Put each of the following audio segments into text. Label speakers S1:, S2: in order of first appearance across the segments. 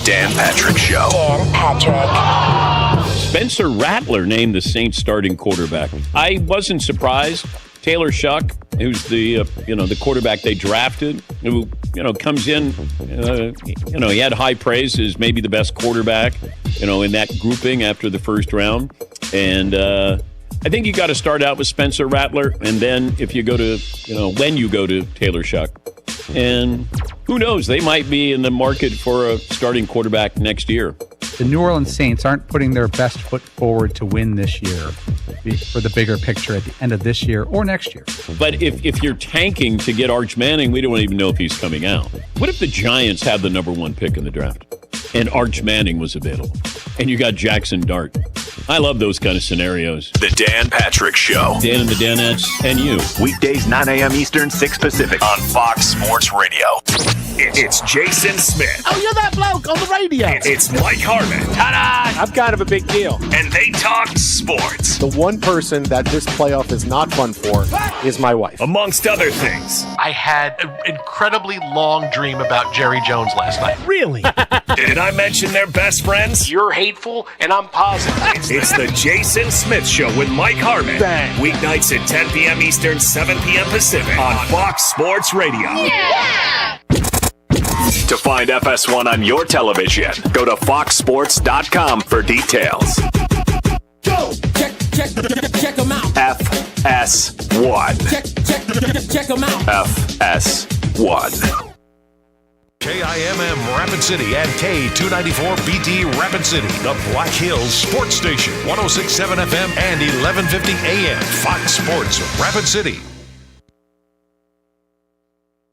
S1: Dan Patrick Show.
S2: Dan Patrick.
S3: Spencer Rattler named the Saints starting quarterback. I wasn't surprised. Taylor Shuck, who's the quarterback they drafted, who comes in, he had high praise as maybe the best quarterback, in that grouping after the first round. And I think you got to start out with Spencer Rattler, and then if you go to, when you go to Taylor Shuck. And who knows, they might be in the market for a starting quarterback next year.
S4: The New Orleans Saints aren't putting their best foot forward to win this year for the bigger picture at the end of this year or next year.
S3: But if you're tanking to get Arch Manning, we don't even know if he's coming out. What if the Giants had the number one pick in the draft and Arch Manning was available and you got Jackson Dart? I love those kind of scenarios.
S1: The Dan Patrick Show.
S3: Dan and the Danettes and you.
S1: Weekdays 9 a.m. Eastern, 6 Pacific on Fox Sports Radio. It's Jason Smith.
S5: Oh, you're that bloke on the radio.
S1: It's Mike Harmon.
S5: Ta-da! I'm kind of a big deal.
S1: And they talk sports.
S5: The one person that this playoff is not fun for is my wife.
S1: Amongst other things.
S6: I had an incredibly long dream about Jerry Jones last night.
S5: Really?
S1: Did I mention they're best friends?
S6: You're hateful, and I'm positive.
S1: It's the Jason Smith Show with Mike Harmon.
S5: Bang.
S1: Weeknights at 10 p.m. Eastern, 7 p.m. Pacific on Fox Sports Radio.
S2: Yeah!
S1: To find FS1 on your television, go to foxsports.com for details.
S7: Go! Check them out.
S1: FS1.
S7: Check them out.
S1: FS1.
S8: KIMM Rapid City and K294BT Rapid City, the Black Hills Sports Station, 106.7 FM and 1150 AM. Fox Sports Rapid City.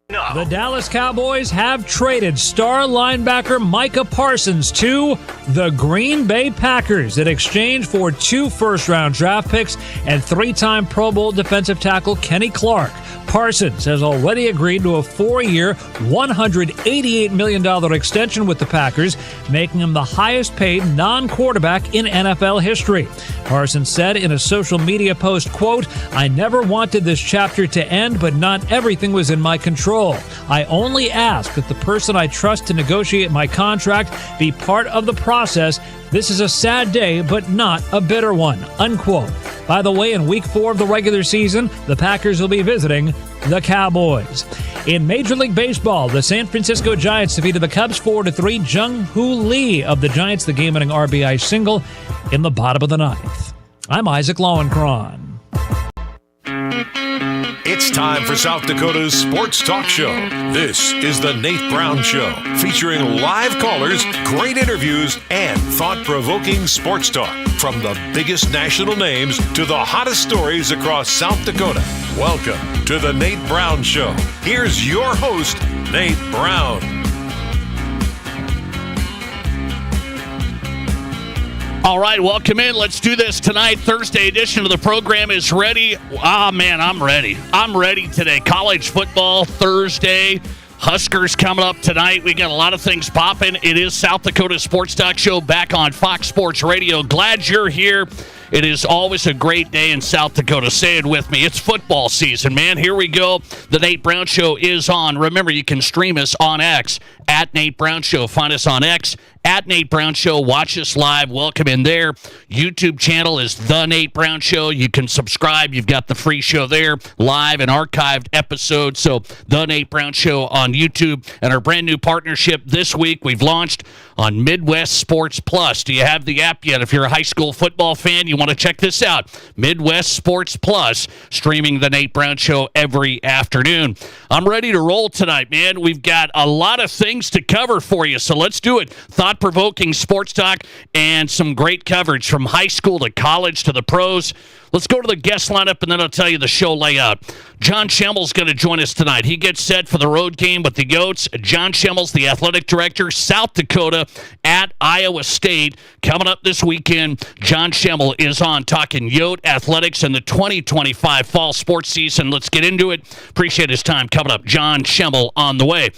S9: The Dallas Cowboys have traded star linebacker Micah Parsons to the Green Bay Packers in exchange for 2 first-round draft picks and 3-time Pro Bowl defensive tackle Kenny Clark. Parsons has already agreed to a 4-year, $188 million extension with the Packers, making him the highest-paid non-quarterback in NFL history. Parsons said in a social media post, quote, "I never wanted this chapter to end, but not everything was in my control. I only ask that the person I trust to negotiate my contract be part of the process. This is a sad day, but not a bitter one," unquote. By the way, in Week 4 of the regular season, the Packers will be visiting the Cowboys. In Major League Baseball, the San Francisco Giants defeated the Cubs 4-3. Jung-Hoo Lee of the Giants, the game-winning RBI single in the bottom of the 9th. I'm Isaac Lowenkron.
S8: It's time for South Dakota's Sports Talk Show. This is the Nate Brown Show, featuring live callers, great interviews, and thought-provoking sports talk. From the biggest national names to the hottest stories across South Dakota. Welcome to the Nate Brown Show. Here's your host, Nate Brown.
S10: All right, welcome in. Let's do this tonight. Thursday edition of the program is ready. Man, I'm ready. I'm ready today. College football Thursday. Huskers coming up tonight. We got a lot of things popping. It is South Dakota Sports Talk Show back on Fox Sports Radio. Glad you're here. It is always a great day in South Dakota. Say it with me. It's football season, man. Here we go. The Nate Brown Show is on. Remember, you can stream us on X, at Nate Brown Show. Find us on X, at Nate Brown Show. Watch us live. Welcome in there. YouTube channel is The Nate Brown Show. You can subscribe. You've got the free show there, live and archived episodes. So The Nate Brown Show on YouTube. And our brand new partnership this week, we've launched on Midwest Sports Plus. Do you have the app yet? If you're a high school football fan, you want to check this out. Midwest Sports Plus, streaming The Nate Brown Show every afternoon. I'm ready to roll tonight, man. We've got a lot of things to cover for you, so let's do it. Thought-provoking sports talk and some great coverage from high school to college to the pros. Let's go to the guest lineup, and then I'll tell you the show layout. John Schemmel's going to join us tonight. He gets set for the road game with the Goats. John Schemmel's the athletic director, South Dakota at Iowa State. Coming up this weekend, John Schemmel is on talking Yote athletics and the 2025 fall sports season. Let's get into it. Appreciate his time coming up. John Schemmel on the way.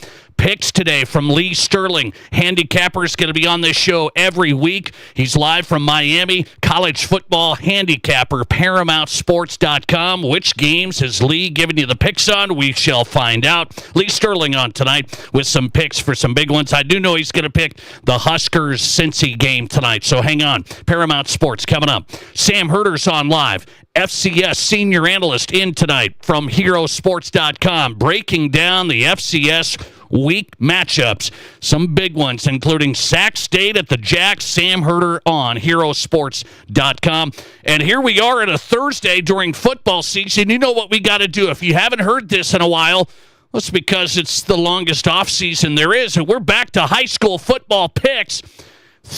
S10: picks today from Lee Sterling. Handicapper is going to be on this show every week. He's live from Miami. College football handicapper, ParamountSports.com. Which games has Lee given you the picks on? We shall find out. Lee Sterling on tonight with some picks for some big ones. I do know he's going to pick the Huskers-Cincy game tonight, so hang on. Paramount Sports coming up. Sam Herder's on live. FCS senior analyst in tonight from HeroSports.com, breaking down the FCS week matchups. Some big ones, including Sac State at the Jacks. Sam Herder on HeroSports.com. And here we are at a Thursday during football season. You know what we got to do. If you haven't heard this in a while, that's because it's the longest off season there is. And we're back to high school football picks.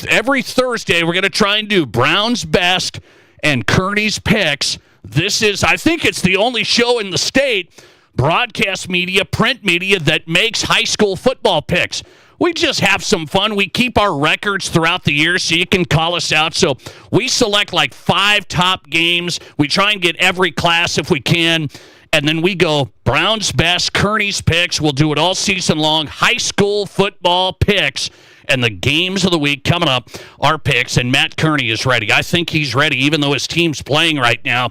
S10: Every Thursday, we're going to try and do Brown's Best and Kearney's Picks. This is, I think it's the only show in the state, broadcast media, print media, that makes high school football picks. We just have some fun. We keep our records throughout the year so you can call us out. So we select like 5 top games. We try and get every class if we can. And then we go Brown's Best, Kearney's Picks. We'll do it all season long. High school football picks. And the games of the week coming up are picks, and Matt Kearney is ready. I think he's ready, even though his team's playing right now.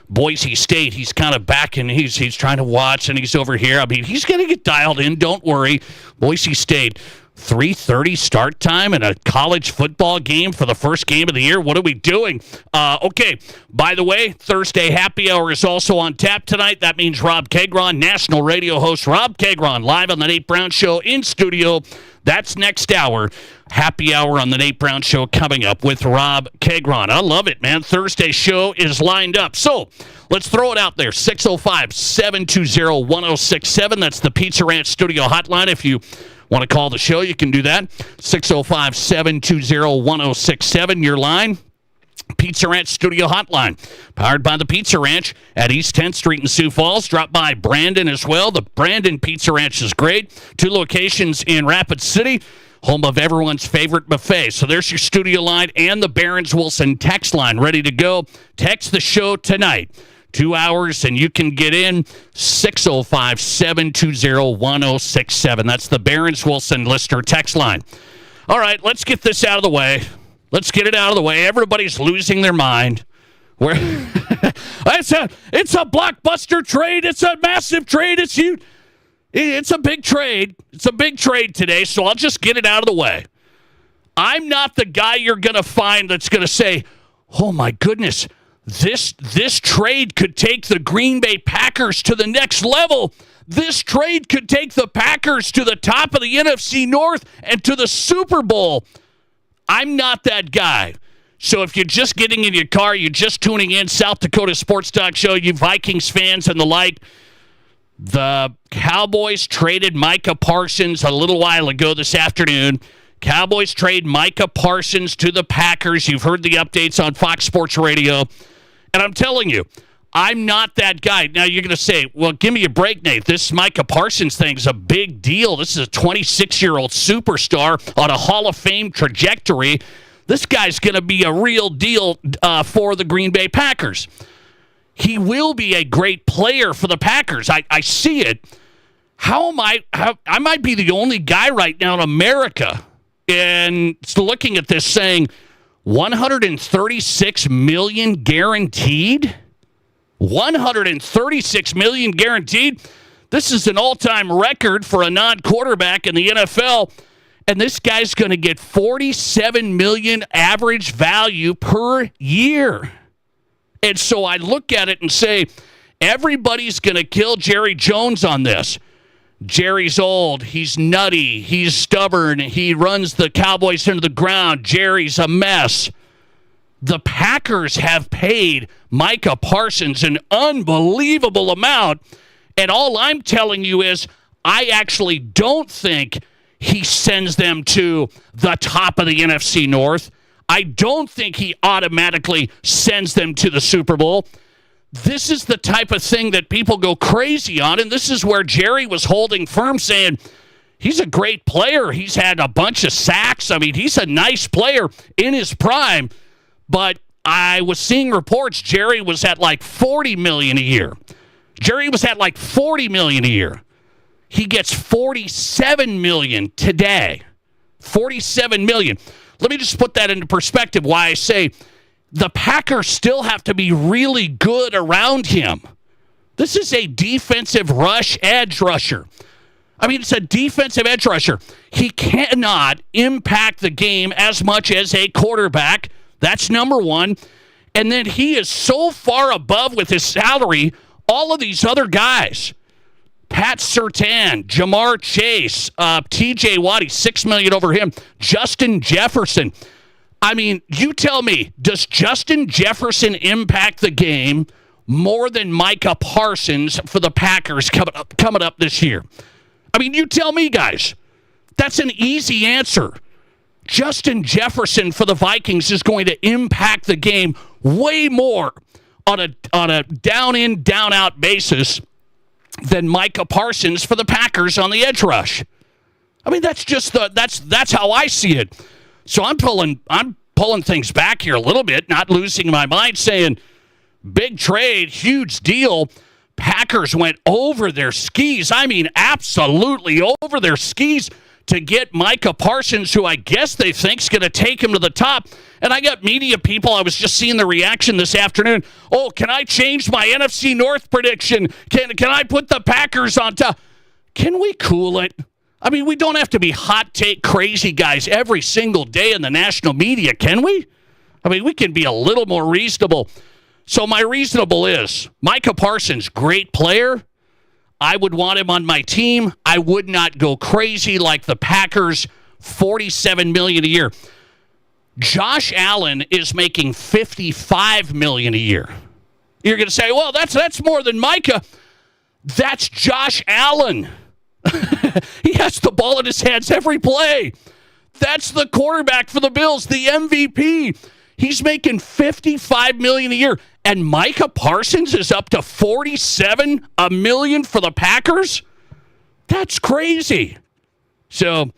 S10: Boise State, he's kind of back, and he's trying to watch, and he's over here. I mean, he's going to get dialed in, don't worry. Boise State, 3:30 start time in a college football game for the first game of the year. What are we doing? Okay, by the way, Thursday happy hour is also on tap tonight. That means Rob Kegron, national radio host Rob Kegron, live on the Nate Brown Show in studio. That's next hour. Happy hour on the Nate Brown Show coming up with Rob Kegron. I love it, man. Thursday show is lined up. So let's throw it out there. 605-720-1067. That's the Pizza Ranch Studio hotline. If you want to call the show, you can do that. 605-720-1067. Your line. Pizza Ranch Studio Hotline, powered by the Pizza Ranch at East 10th Street in Sioux Falls. Drop by Brandon as well. The Brandon Pizza Ranch is great. 2 locations in Rapid City, home of everyone's favorite buffet. So there's your studio line and the Barron's Wilson text line ready to go. Text the show tonight. 2 hours, and you can get in 605-720-1067. That's the Barron's Wilson listener text line. All right, let's get this out of the way. Let's get it out of the way. Everybody's losing their mind. It's a blockbuster trade. It's a massive trade. It's huge. It's a big trade. It's a big trade today, so I'll just get it out of the way. I'm not the guy you're going to find that's going to say, oh, my goodness, this trade could take the Green Bay Packers to the next level. This trade could take the Packers to the top of the NFC North and to the Super Bowl. I'm not that guy. So if you're just getting in your car, you're just tuning in, South Dakota Sports Talk Show, you Vikings fans and the like, the Cowboys traded Micah Parsons a little while ago this afternoon. Cowboys trade Micah Parsons to the Packers. You've heard the updates on Fox Sports Radio. And I'm telling you, I'm not that guy. Now, you're going to say, well, give me a break, Nate. This Micah Parsons thing is a big deal. This is a 26-year-old superstar on a Hall of Fame trajectory. This guy's going to be a real deal for the Green Bay Packers. He will be a great player for the Packers. I see it. I might be the only guy right now in America and looking at this saying $136 million guaranteed? $136 million guaranteed. This is an all-time record for a non-quarterback in the NFL, and this guy's going to get $47 million average value per year. And so I look at it and say, everybody's going to kill Jerry Jones on this. Jerry's old. He's nutty. He's stubborn. He runs the Cowboys into the ground. Jerry's a mess. The Packers have paid Micah Parsons an unbelievable amount, and all I'm telling you is I actually don't think he sends them to the top of the NFC North. I don't think he automatically sends them to the Super Bowl. This is the type of thing that people go crazy on, and this is where Jerry was holding firm saying, he's a great player. He's had a bunch of sacks. I mean, he's a nice player in his prime. But I was seeing reports Jerry was at like $40 million a year. Jerry was at like $40 million a year. He gets $47 million today. $47 million. Let me just put that into perspective why I say the Packers still have to be really good around him. This is a defensive rush edge rusher. I mean, it's a defensive edge rusher. He cannot impact the game as much as a quarterback. That's number one. And then he is so far above with his salary all of these other guys. Pat Surtain, Jamar Chase, TJ Watt, $6 million over him. Justin Jefferson. I mean, you tell me, does Justin Jefferson impact the game more than Micah Parsons for the Packers coming up this year? I mean, you tell me, guys. That's an easy answer. Justin Jefferson for the Vikings is going to impact the game way more on a down-in, down-out basis than Micah Parsons for the Packers on the edge rush. I mean, that's just that's how I see it. So I'm pulling things back here a little bit, not losing my mind, saying big trade, huge deal. Packers went over their skis. I mean, absolutely over their skis to get Micah Parsons, who I guess they think is going to take him to the top. And I got media people. I was just seeing the reaction this afternoon. Oh, can I change my NFC North prediction? Can I put the Packers on top? Can we cool it? I mean, we don't have to be hot take crazy guys every single day in the national media, can we? I mean, we can be a little more reasonable. So my reasonable is Micah Parsons, great player. I would want him on my team. I would not go crazy like the Packers, $47 million a year. Josh Allen is making $55 million a year. You're going to say, well, that's more than Micah. That's Josh Allen. He has the ball in his hands every play. That's the quarterback for the Bills, the MVP. He's making $55 million a year. And Micah Parsons is up to $47 million for the Packers? That's crazy. So,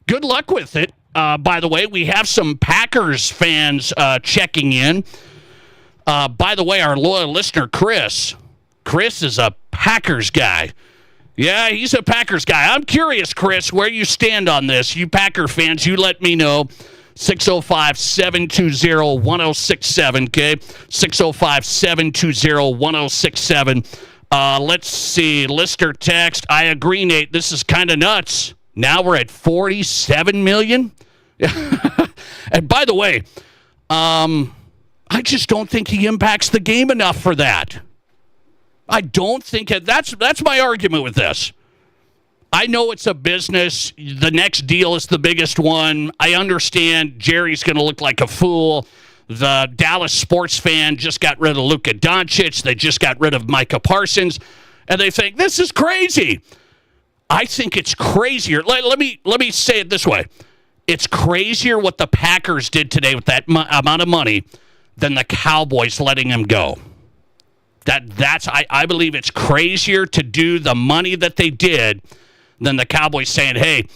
S10: good luck with it. By the way, we have some Packers fans checking in. By the way, our loyal listener, Chris is a Packers guy. Yeah, he's a Packers guy. I'm curious, Chris, where you stand on this. You Packer fans, you let me know. 605-720-1067, okay? 605-720-1067. Let's see. Listener text. I agree, Nate. This is kind of nuts. Now we're at $47 million. And by the way, I just don't think he impacts the game enough for that. I don't think that's my argument with this. I know it's a business. The next deal is the biggest one. I understand Jerry's going to look like a fool. The Dallas sports fan just got rid of Luka Doncic. They just got rid of Micah Parsons. And they think, this is crazy. I think it's crazier. Let me say it this way. It's crazier what the Packers did today with that amount of money than the Cowboys letting him go. I believe it's crazier to do the money that they did than the Cowboys saying, hey,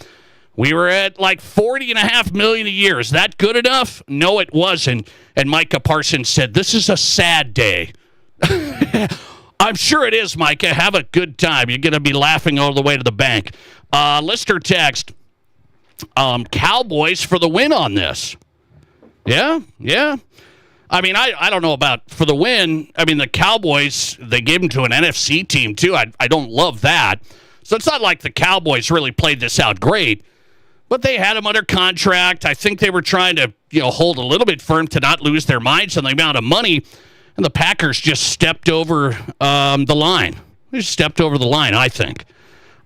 S10: we were at like $40.5 million a year. Is that good enough? No, it wasn't. And Micah Parsons said, this is a sad day. I'm sure it is, Micah. Have a good time. You're going to be laughing all the way to the bank. Lister text, Cowboys for the win on this. Yeah. I mean, I don't know about for the win. I mean, the Cowboys, they gave them to an NFC team, too. I don't love that. So it's not like the Cowboys really played this out great, but they had him under contract. I think they were trying to, hold a little bit firm to not lose their minds on the amount of money, and the Packers just stepped over the line. They just stepped over the line, I think.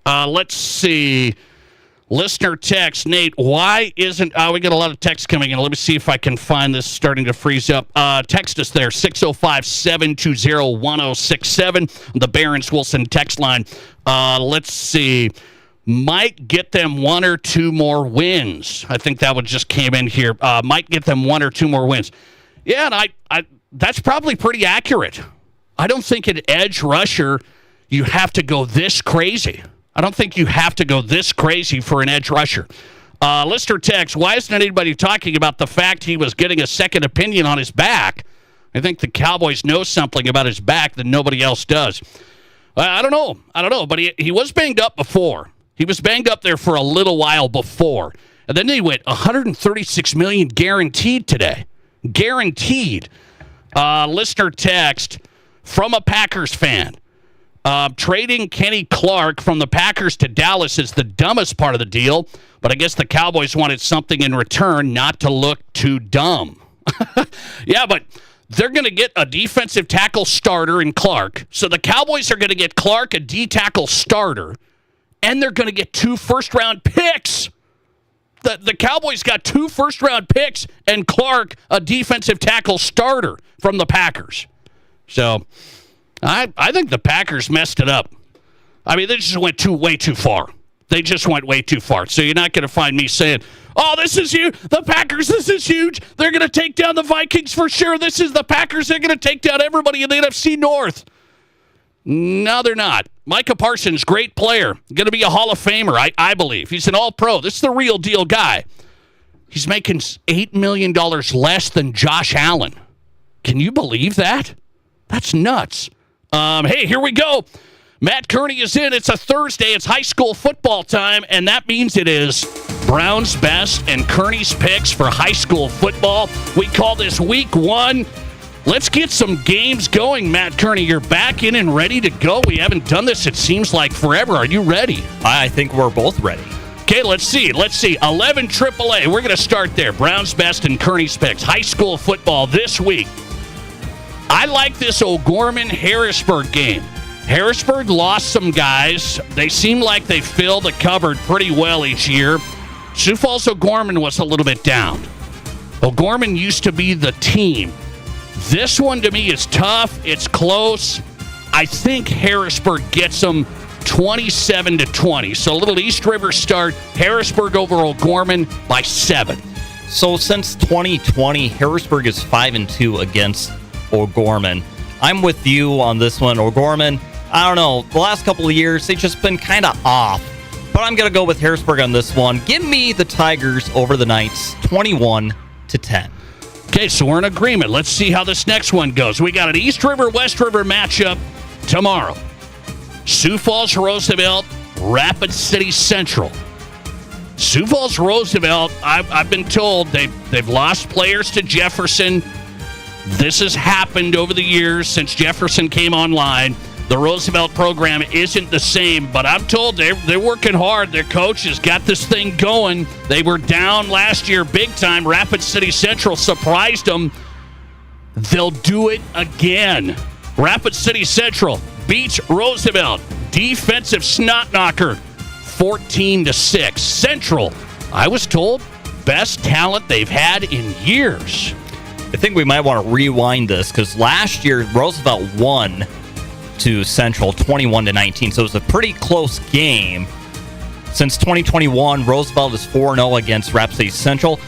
S10: Let's see. Listener text, Nate, why isn't... we got a lot of texts coming in. Let me see if I can find this starting to freeze up. Text us there, 605-720-1067, the Barron's Wilson text line. Let's see. Might get them one or two more wins. I think that one just came in here. Might get them one or two more wins. Yeah, and I that's probably pretty accurate. I don't think an edge rusher, you have to go this crazy. I don't think you have to go this crazy for an edge rusher. Lister text, why isn't anybody talking about the fact he was getting a second opinion on his back? I think the Cowboys know something about his back that nobody else does. I don't know. But he was banged up before. He was banged up there for a little while before. And then they went $136 million guaranteed today. Guaranteed. Listener text from a Packers fan. Trading Kenny Clark from the Packers to Dallas is the dumbest part of the deal, but I guess the Cowboys wanted something in return not to look too dumb. Yeah, but they're going to get a defensive tackle starter in Clark. So the Cowboys are going to get Clark, a D-tackle starter, and they're going to get 2 first-round picks. The Cowboys got 2 first-round picks and Clark, a defensive tackle starter from the Packers. So I think the Packers messed it up. I mean, they just went way too far. They just went way too far. So you're not going to find me saying, oh, this is huge. The Packers, this is huge. They're going to take down the Vikings for sure. This is the Packers. They're going to take down everybody in the NFC North. No, they're not. Micah Parsons, great player. Going to be a Hall of Famer, I believe. He's an all-pro. This is the real deal guy. He's making $8 million less than Josh Allen. Can you believe that? That's nuts. Hey, here we go. Matt Kearney is in. It's a Thursday. It's high school football time, and that means it is Brown's Best and Kearney's Picks for high school football. We call this Week 1. Let's get some games going, Matt Kearney. You're back in and ready to go. We haven't done this, it seems like, forever. Are you ready?
S11: I think we're both ready.
S10: Okay, let's see. 11 AAA. We're going to start there. Brown's Best and Kearney's Picks. High school football this week. I like this O'Gorman-Harrisburg game. Harrisburg lost some guys. They seem like they fill the cupboard pretty well each year. Sioux Falls O'Gorman was a little bit down. O'Gorman used to be the team. This one to me is tough. It's close. I think Harrisburg gets them 27-20. So a little East River start. Harrisburg over O'Gorman by 7.
S11: So since 2020, Harrisburg is 5-2 against O'Gorman. I'm with you on this one. O'Gorman, I don't know. The last couple of years, they've just been kind of off. But I'm going to go with Harrisburg on this one. Give me the Tigers over the Knights, 21-10.
S10: Okay, so we're in agreement. Let's see how this next one goes. We got an East River, West River matchup tomorrow. Sioux Falls, Roosevelt, Rapid City Central. Sioux Falls, Roosevelt, I've been told they've lost players to Jefferson. This has happened over the years since Jefferson came online. The Roosevelt program isn't the same, but I'm told they're working hard. Their coach has got this thing going. They were down last year big time. Rapid City Central surprised them. They'll do it again. Rapid City Central beats Roosevelt. Defensive snot knocker, 14-6. Central, I was told, best talent they've had in years.
S11: I think we might want to rewind this because last year Roosevelt won to Central 21-19, so it was a pretty close game. Since 2021, Roosevelt is 4-0 against Rapid City Central.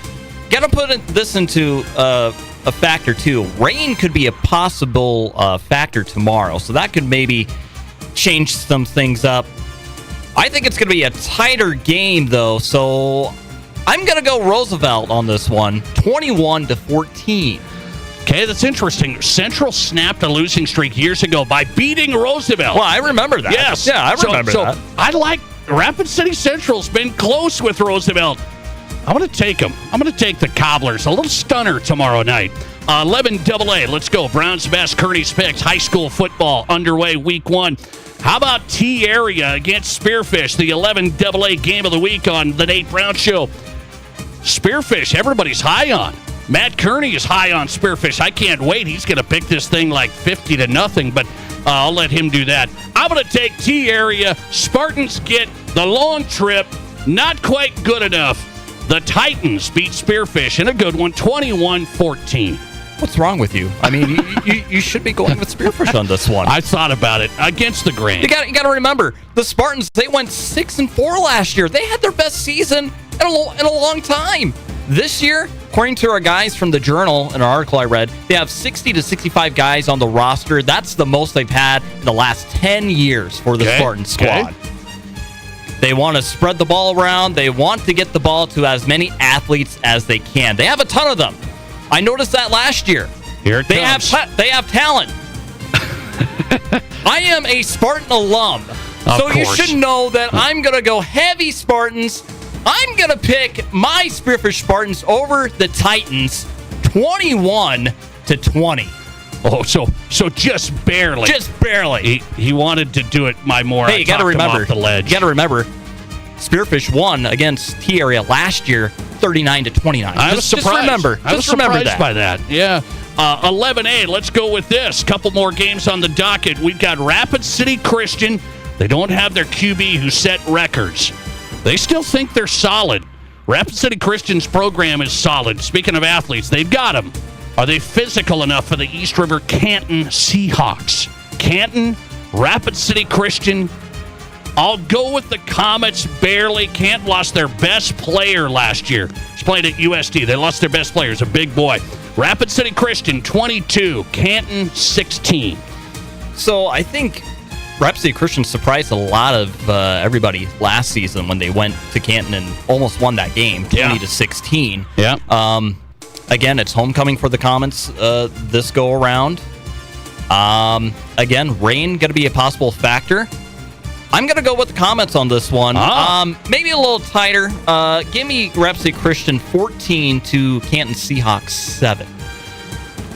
S11: Got to put this into a factor too. Rain could be a possible factor tomorrow, so that could maybe change some things up. I think it's going to be a tighter game though, so I'm going to go Roosevelt on this one, 21-14.
S10: Okay, that's interesting. Central snapped a losing streak years ago by beating Roosevelt.
S11: Well, I remember that.
S10: Yes.
S11: Yeah, I remember that.
S10: I like Rapid City Central's been close with Roosevelt. I'm going to take them. I'm going to take the Cobblers. A little stunner tomorrow night. 11 AA. Let's go. Brown's Best, Kearney's Picks. High school football underway week 1. How about T-Area against Spearfish, the 11 AA game of the week on the Nate Brown Show? Spearfish, everybody's high on. Matt Kearney is high on Spearfish. I can't wait. He's going to pick this thing like 50-0, but I'll let him do that. I'm going to take T-Area. Spartans get the long trip. Not quite good enough. The Titans beat Spearfish in a good one, 21-14.
S11: What's wrong with you? I mean, you should be going with Spearfish on this one.
S10: I thought about it. Against the grain.
S11: You got to remember, the Spartans, they went 6-4 last year. They had their best season in a long time. This year, according to our guys from the Journal, in an article I read, they have 60 to 65 guys on the roster. That's the most they've had in the last 10 years for the Spartan squad. Okay. They want to spread the ball around. They want to get the ball to as many athletes as they can. They have a ton of them. I noticed that last year.
S10: Here it comes.
S11: They have talent. I am a Spartan alum. So you should know that I'm going to go heavy Spartans. I'm going to pick my Spearfish Spartans over the Titans 21-20.
S10: Oh, so just barely.
S11: Just barely.
S10: He wanted to do it more.
S11: Hey, you got to remember.
S10: Off the ledge.
S11: You got to remember. Spearfish won against T Area last year, 39-29.
S10: I was surprised.
S11: Just remember.
S10: I was surprised by that. Yeah. 11A. Let's go with this. Couple more games on the docket. We've got Rapid City Christian. They don't have their QB who set records. They still think they're solid. Rapid City Christian's program is solid. Speaking of athletes, they've got them. Are they physical enough for the East River Canton Seahawks? Canton, Rapid City Christian. I'll go with the Comets barely. Canton lost their best player last year. He's played at USD. They lost their best player. He's a big boy. Rapid City Christian, 22. Canton, 16.
S11: So I think Rapid City Christian surprised a lot of everybody last season when they went to Canton and almost won that game, 20-16.
S10: Yeah.
S11: Again, it's homecoming for the Comets this go around. Again, rain going to be a possible factor. I'm going to go with the Comets on this one. Maybe a little tighter. Give me Rapid City Christian 14 to Canton Seahawks 7.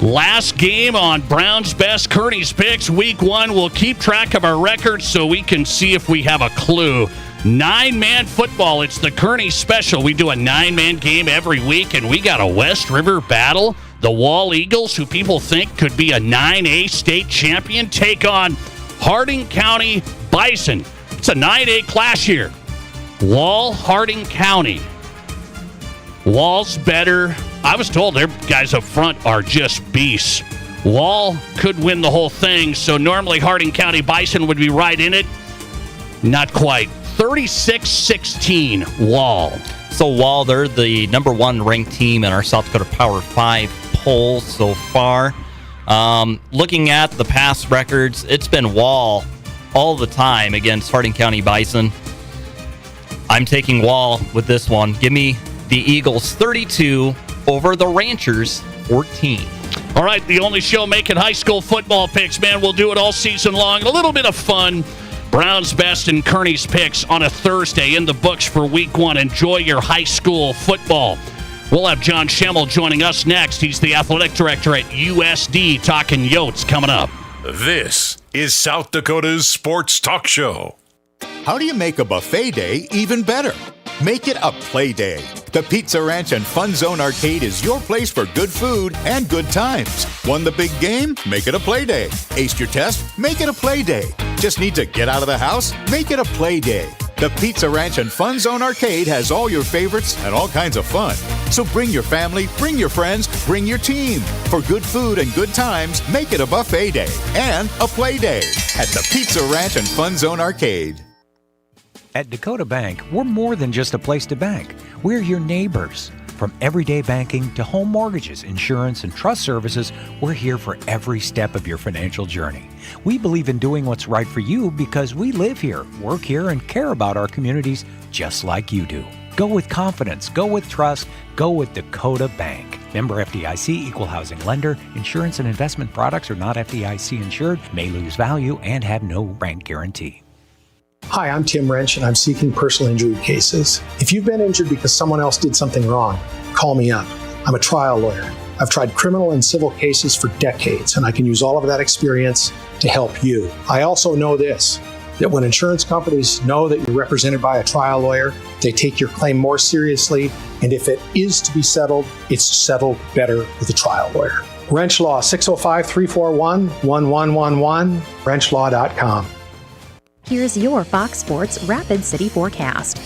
S10: Last game on Brown's Best Kearney's Picks, Week 1. We'll keep track of our records so we can see if we have a clue. 9-man football. It's the Kearney special. We do a 9-man game every week, and we got a West River battle. The Wall Eagles, who people think could be a 9A state champion, take on Harding County Bison. It's a 9A clash here. Wall, Harding County. Wall's better. I was told their guys up front are just beasts. Wall could win the whole thing, so normally Harding County Bison would be right in it. Not quite. 36-16, Wall.
S11: So Wall, they're the number 1 ranked team in our South Dakota Power 5 poll so far. Looking at the past records, it's been Wall all the time against Harding County Bison. I'm taking Wall with this one. Give me the Eagles 32 over the Ranchers 14.
S10: All right, the only show making high school football picks, man. We'll do it all season long. A little bit of fun. Brown's Best and Kearney's Picks on a Thursday in the books for Week 1. Enjoy your high school football. We'll have John Schemmel joining us next. He's the athletic director at USD, talking Yotes coming up.
S8: This is South Dakota's Sports Talk Show.
S12: How do you make a buffet day even better? Make it a play day. The Pizza Ranch and Fun Zone Arcade is your place for good food and good times. Won the big game? Make it a play day. Aced your test? Make it a play day. Just need to get out of the house? Make it a play day. The Pizza Ranch and Fun Zone Arcade has all your favorites and all kinds of fun. So bring your family, bring your friends, bring your team. For good food and good times, make it a buffet day and a play day at the Pizza Ranch and Fun Zone Arcade.
S13: At Dakota Bank, we're more than just a place to bank. We're your neighbors. From everyday banking to home mortgages, insurance, and trust services, we're here for every step of your financial journey. We believe in doing what's right for you because we live here, work here, and care about our communities just like you do. Go with confidence, go with trust, go with Dakota Bank. Member FDIC, equal housing lender. Insurance and investment products are not FDIC insured, may lose value, and have no bank guarantee.
S14: Hi, I'm Tim Wrench, and I'm seeking personal injury cases. If you've been injured because someone else did something wrong, call me up. I'm a trial lawyer. I've tried criminal and civil cases for decades, and I can use all of that experience to help you. I also know this, that when insurance companies know that you're represented by a trial lawyer, they take your claim more seriously, and if it is to be settled, it's settled better with a trial lawyer. Wrench Law, 605-341-1111, wrenchlaw.com.
S15: Here's your Fox Sports Rapid City forecast.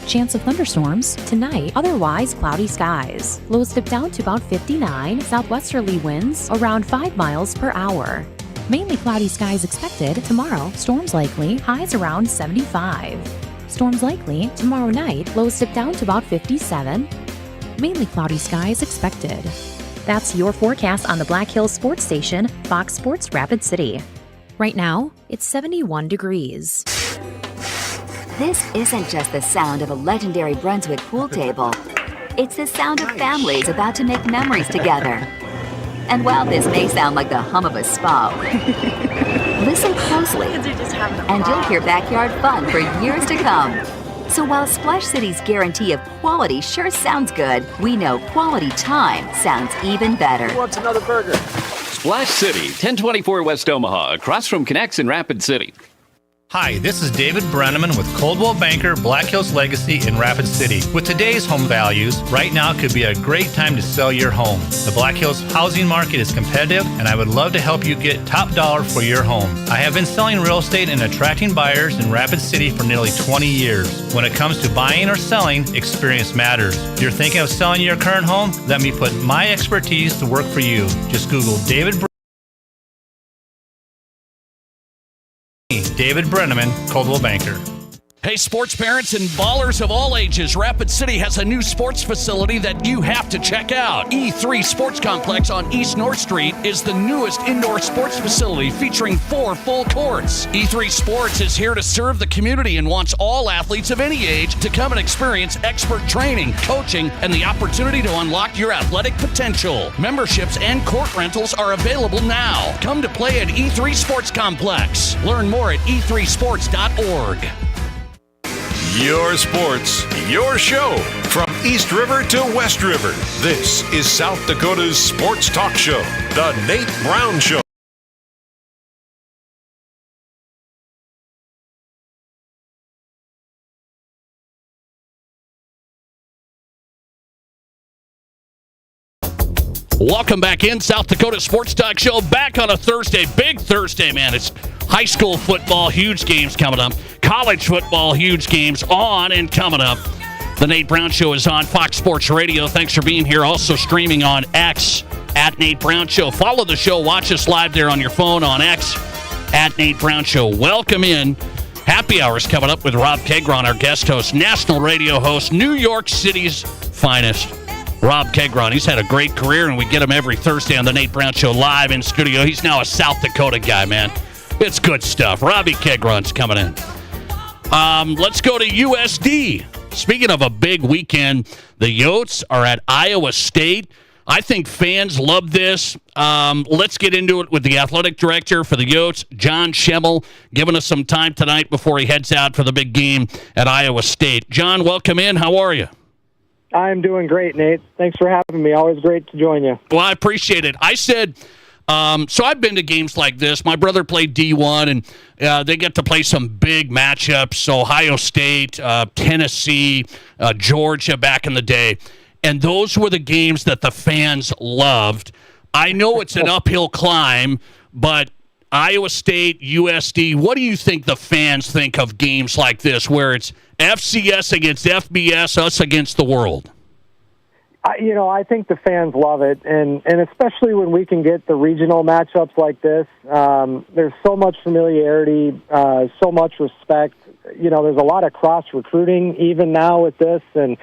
S15: Chance of thunderstorms tonight, otherwise cloudy skies. Lows dip down to about 59, southwesterly winds around 5 miles per hour. Mainly cloudy skies expected tomorrow, storms likely, highs around 75. Storms likely tomorrow night, lows dip down to about 57. Mainly cloudy skies expected. That's your forecast on the Black Hills Sports Station, Fox Sports Rapid City. Right now, it's 71 degrees.
S2: This isn't just the sound of a legendary Brunswick pool table. It's the sound of families about to make memories together. And while this may sound like the hum of a spa, Listen closely, and you'll hear backyard fun for years to come. So while Splash City's guarantee of quality sure sounds good, we know quality time sounds even better.
S5: Who wants another burger?
S16: Splash City, 1024 West Omaha, across from Connects in Rapid City.
S17: Hi, this is David Brenneman with Coldwell Banker Black Hills Legacy in Rapid City. With today's home values, right now could be a great time to sell your home. The Black Hills housing market is competitive, and I would love to help you get top dollar for your home. I have been selling real estate and attracting buyers in Rapid City for nearly 20 years. When it comes to buying or selling, experience matters. If you're thinking of selling your current home, let me put my expertise to work for you. Just Google David Brenneman, Coldwell Banker.
S10: Hey, sports parents and ballers of all ages, Rapid City has a new sports facility that you have to check out. E3 Sports Complex on East North Street is the newest indoor sports facility featuring 4 full courts. E3 Sports is here to serve the community and wants all athletes of any age to come and experience expert training, coaching, and the opportunity to unlock your athletic potential. Memberships and court rentals are available now. Come to play at E3 Sports Complex. Learn more at e3sports.org.
S8: Your sports, your show. From East River to West River, this is South Dakota's sports talk show, The Nate Brown Show.
S10: Welcome back in, South Dakota Sports Talk Show, back on a Thursday, big Thursday, man. It's high school football, huge games coming up. College football, huge games on and coming up. The Nate Brown Show is on Fox Sports Radio. Thanks for being here. Also streaming on X, at Nate Brown Show. Follow the show. Watch us live there on your phone on X, at Nate Brown Show. Welcome in. Happy Hours coming up with Rob Kegron, our guest host, national radio host, New York City's finest. Rob Kegron, he's had a great career, and we get him every Thursday on the Nate Brown Show live in studio. He's now a South Dakota guy, man. It's good stuff. Robbie Kegron's coming in. Let's go to USD. Speaking of a big weekend, the Yotes are at Iowa State. I think fans love this. Let's get into it with the athletic director for the Yotes, John Schemmel, giving us some time tonight before he heads out for the big game at Iowa State. John, welcome in. How are you?
S18: I'm doing great, Nate. Thanks for having me. Always great to join you.
S10: Well, I appreciate it. I said, so I've been to games like this. My brother played D1, and they get to play some big matchups. Ohio State, Tennessee, Georgia back in the day. And those were the games that the fans loved. I know it's an uphill climb, but Iowa State, USD, what do you think the fans think of games like this where it's FCS against FBS, us against the world?
S18: I think the fans love it, and especially when we can get the regional matchups like this. There's so much familiarity, so much respect. There's a lot of cross-recruiting even now with this, and,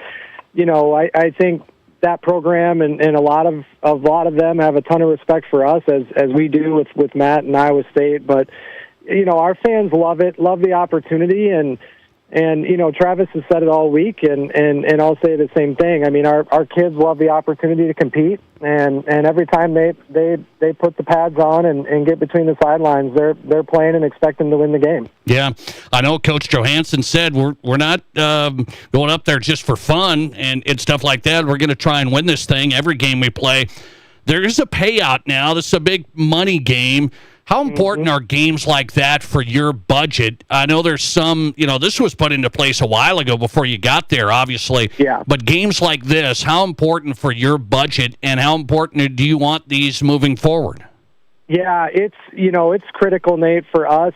S18: I think that program and a lot of them have a ton of respect for us as we do with Matt and Iowa State. But our fans love it, love the opportunity, and Travis has said it all week, and I'll say the same thing. I mean, our kids love the opportunity to compete, and every time they put the pads on and get between the sidelines, they're playing and expecting to win the game. Yeah, I know Coach Johansson said we're not going up there just for fun and stuff like that. We're going to try and win this thing every game we play. There is a payout now. This is a big money game. How important are games like that for your budget? I know there's some, this was put into place a while ago before you got there, obviously. Yeah. But games like this, how important for your budget, and how important do you want these moving forward? Yeah, it's critical, Nate, for us.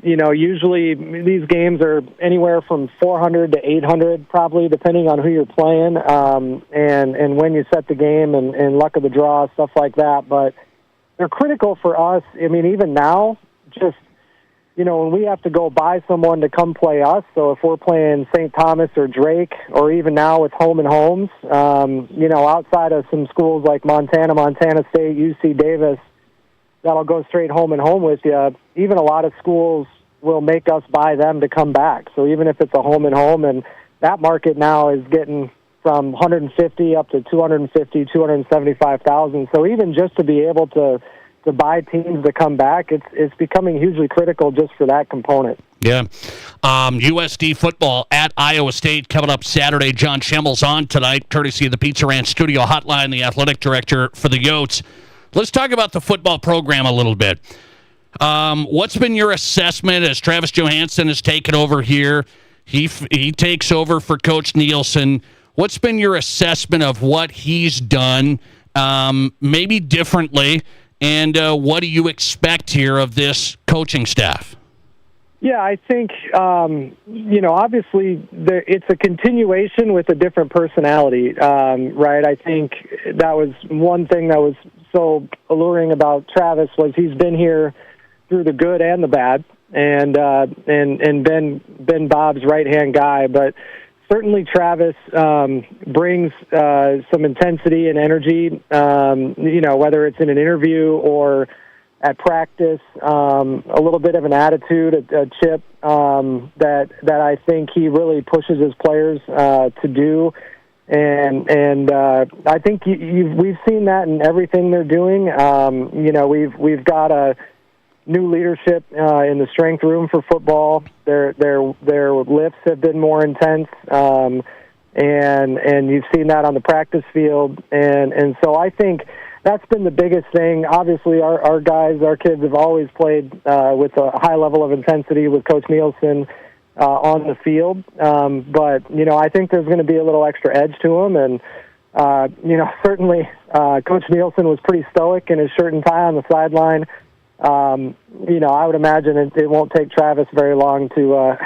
S18: Usually these games are anywhere from 400 to 800, probably, depending on who you're playing, and when you set the game and luck of the draw, stuff like that. But they're critical for us. I mean, even now, just, when we have to go buy someone to come play us, so if we're playing St. Thomas or Drake, or even now with Home and Homes, outside of some schools like Montana State, UC Davis, that'll go straight home and home with you. Even a lot of schools will make us buy them to come back. So even if it's a home and home, and that market now is getting from 150 up to 250, 275,000. So even just to be able to buy teams to come back, it's becoming hugely critical just for that component.
S10: Yeah. USD football at Iowa State coming up Saturday. John Schimmel's on tonight, courtesy of the Pizza Ranch Studio Hotline, the athletic director for the Yotes. Let's talk about the football program a little bit. What's been your assessment as Travis Johansson has taken over here? He takes over for Coach Nielsen. What's been your assessment of what he's done, maybe differently, and what do you expect here of this coaching staff?
S18: Yeah, I think, obviously it's a continuation with a different personality, right? I think that was one thing that was so alluring about Travis was he's been here through the good and the bad, and been Bob's right-hand guy. But certainly Travis brings some intensity and energy, whether it's in an interview or at practice, a little bit of an attitude, a chip that I think he really pushes his players to do, and I think we've seen that in everything they're doing. We've got a new leadership in the strength room for football. Their lifts have been more intense, and you've seen that on the practice field, and so I think that's been the biggest thing. Obviously, our guys, our kids have always played with a high level of intensity with Coach Nielsen on the field. But, I think there's going to be a little extra edge to them. And, certainly Coach Nielsen was pretty stoic in his shirt and tie on the sideline. I would imagine it won't take Travis very long to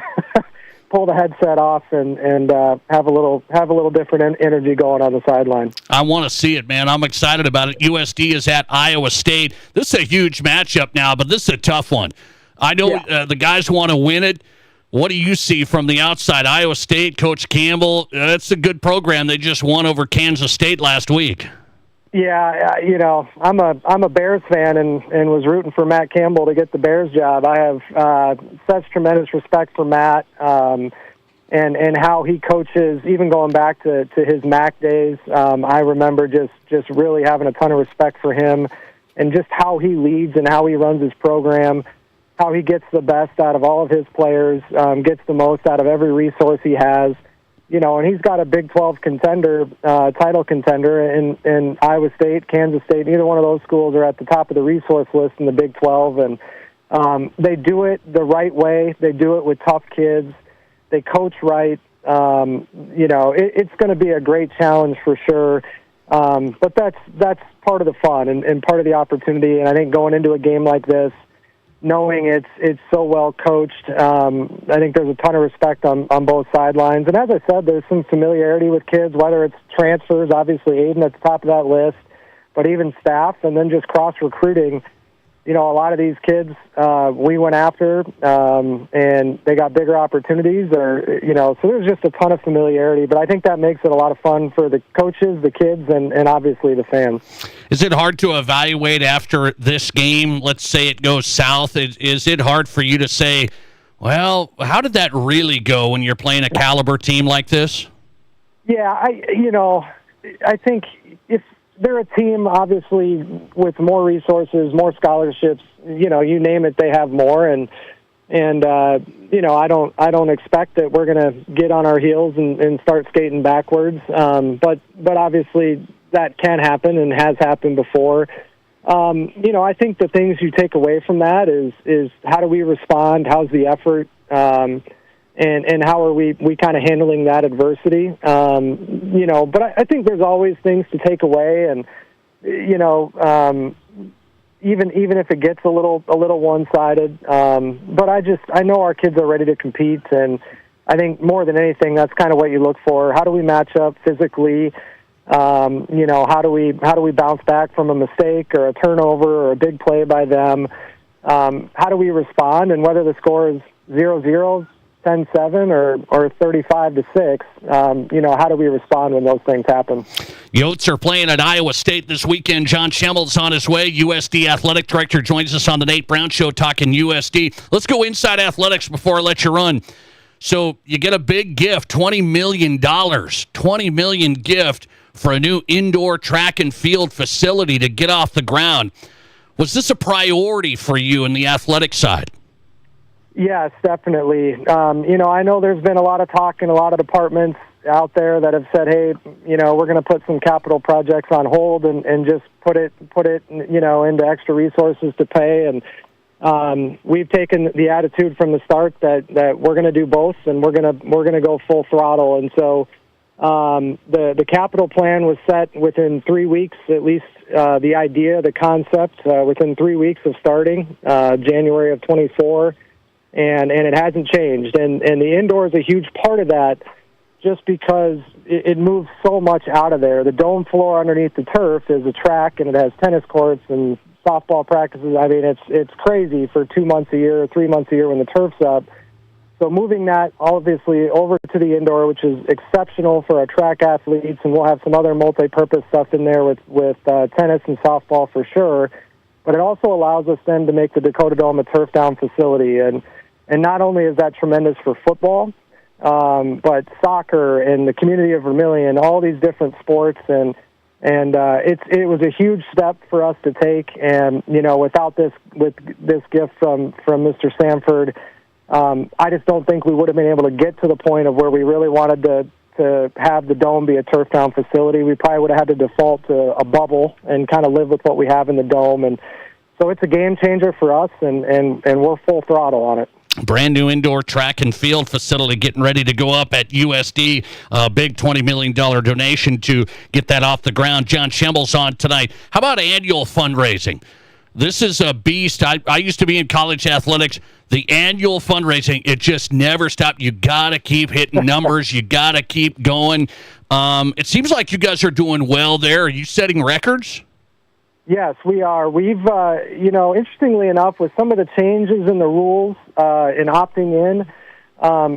S18: pull the headset off and have a little different energy going on the sideline.
S10: I want to see it, man. I'm excited about it. USD is at Iowa State. This is a huge matchup now, but this is a tough one. I know the guys want to win it. What do you see from the outside? Iowa State, Coach Campbell, that's a good program. They just won over Kansas State last week.
S18: Yeah, I'm a Bears fan and was rooting for Matt Campbell to get the Bears job. I have such tremendous respect for Matt and how he coaches, even going back to his MAC days. I remember just really having a ton of respect for him and just how he leads and how he runs his program, how he gets the best out of all of his players, gets the most out of every resource he has. And he's got a Big 12 contender, title contender in Iowa State, Kansas State. Neither one of those schools are at the top of the resource list in the Big 12. And they do it the right way. They do it with tough kids. They coach right. It's going to be a great challenge for sure. But that's part of the fun and part of the opportunity. And I think going into a game like this, knowing it's so well coached, I think there's a ton of respect on both sidelines. And as I said, there's some familiarity with kids, whether it's transfers, obviously Aiden at the top of that list, but even staff, and then just cross-recruiting. A lot of these kids we went after, and they got bigger opportunities, so there's just a ton of familiarity. But I think that makes it a lot of fun for the coaches, the kids, and obviously the fans.
S10: Is it hard to evaluate after this game? Let's say it goes south. Is it hard for you to say, well, how did that really go when you're playing a caliber team like this?
S18: Yeah, I think if they're a team, obviously, with more resources, more scholarships. You name it, they have more, and I don't expect that we're going to get on our heels and start skating backwards. But obviously that can happen and has happened before. I think the things you take away from that is how do we respond? How's the effort? And how are we kind of handling that adversity? But I think there's always things to take away, and even if it gets a little one-sided. But I know our kids are ready to compete, and I think more than anything, that's kind of what you look for. How do we match up physically? How do we bounce back from a mistake or a turnover or a big play by them? How do we respond? And whether the score is 0-0, 10-7 or 35-6, how do we respond when those things happen?
S10: Yotes are playing at Iowa State this weekend. John Schimmel's on his way. USD Athletic Director joins us on the Nate Brown Show talking USD. Let's go inside athletics before I let you run. So you get a big gift, $20 million. $20 million gift for a new indoor track and field facility to get off the ground. Was this a priority for you in the athletic side?
S18: Yes, definitely. I know there's been a lot of talk in a lot of departments out there that have said, hey, we're going to put some capital projects on hold and just put it, into extra resources to pay. And we've taken the attitude from the start that we're going to do both, and we're going to go full throttle. And so the capital plan was set within 3 weeks, at least the idea, the concept, within 3 weeks of starting, January of 24, and it hasn't changed. And the indoor is a huge part of that, just because it moves so much out of there. The dome floor underneath the turf is a track, and it has tennis courts and softball practices. I mean, it's crazy for 2 months a year or 3 months a year when the turf's up. So moving that, obviously, over to the indoor, which is exceptional for our track athletes, and we'll have some other multi-purpose stuff in there with tennis and softball for sure. But it also allows us then to make the Dakota Dome a turf-down facility. And not only is that tremendous for football, but soccer and the community of Vermillion, all these different sports, and it was a huge step for us to take. And without this gift from Mr. Sanford, I just don't think we would have been able to get to the point of where we really wanted to have the dome be a turf down facility. We probably would have had to default to a bubble and kind of live with what we have in the dome. And so it's a game changer for us, and we're full throttle on it.
S10: Brand new indoor track and field facility getting ready to go up at USD. A big $20 million donation to get that off the ground. John Schembel's on tonight. How about annual fundraising? This is a beast. I used to be in college athletics. The annual fundraising, it just never stopped. You got to keep hitting numbers. You got to keep going. It seems like you guys are doing well there. Are you setting records?
S18: Yes, we are. We've, interestingly enough, with some of the changes in the rules in opting in,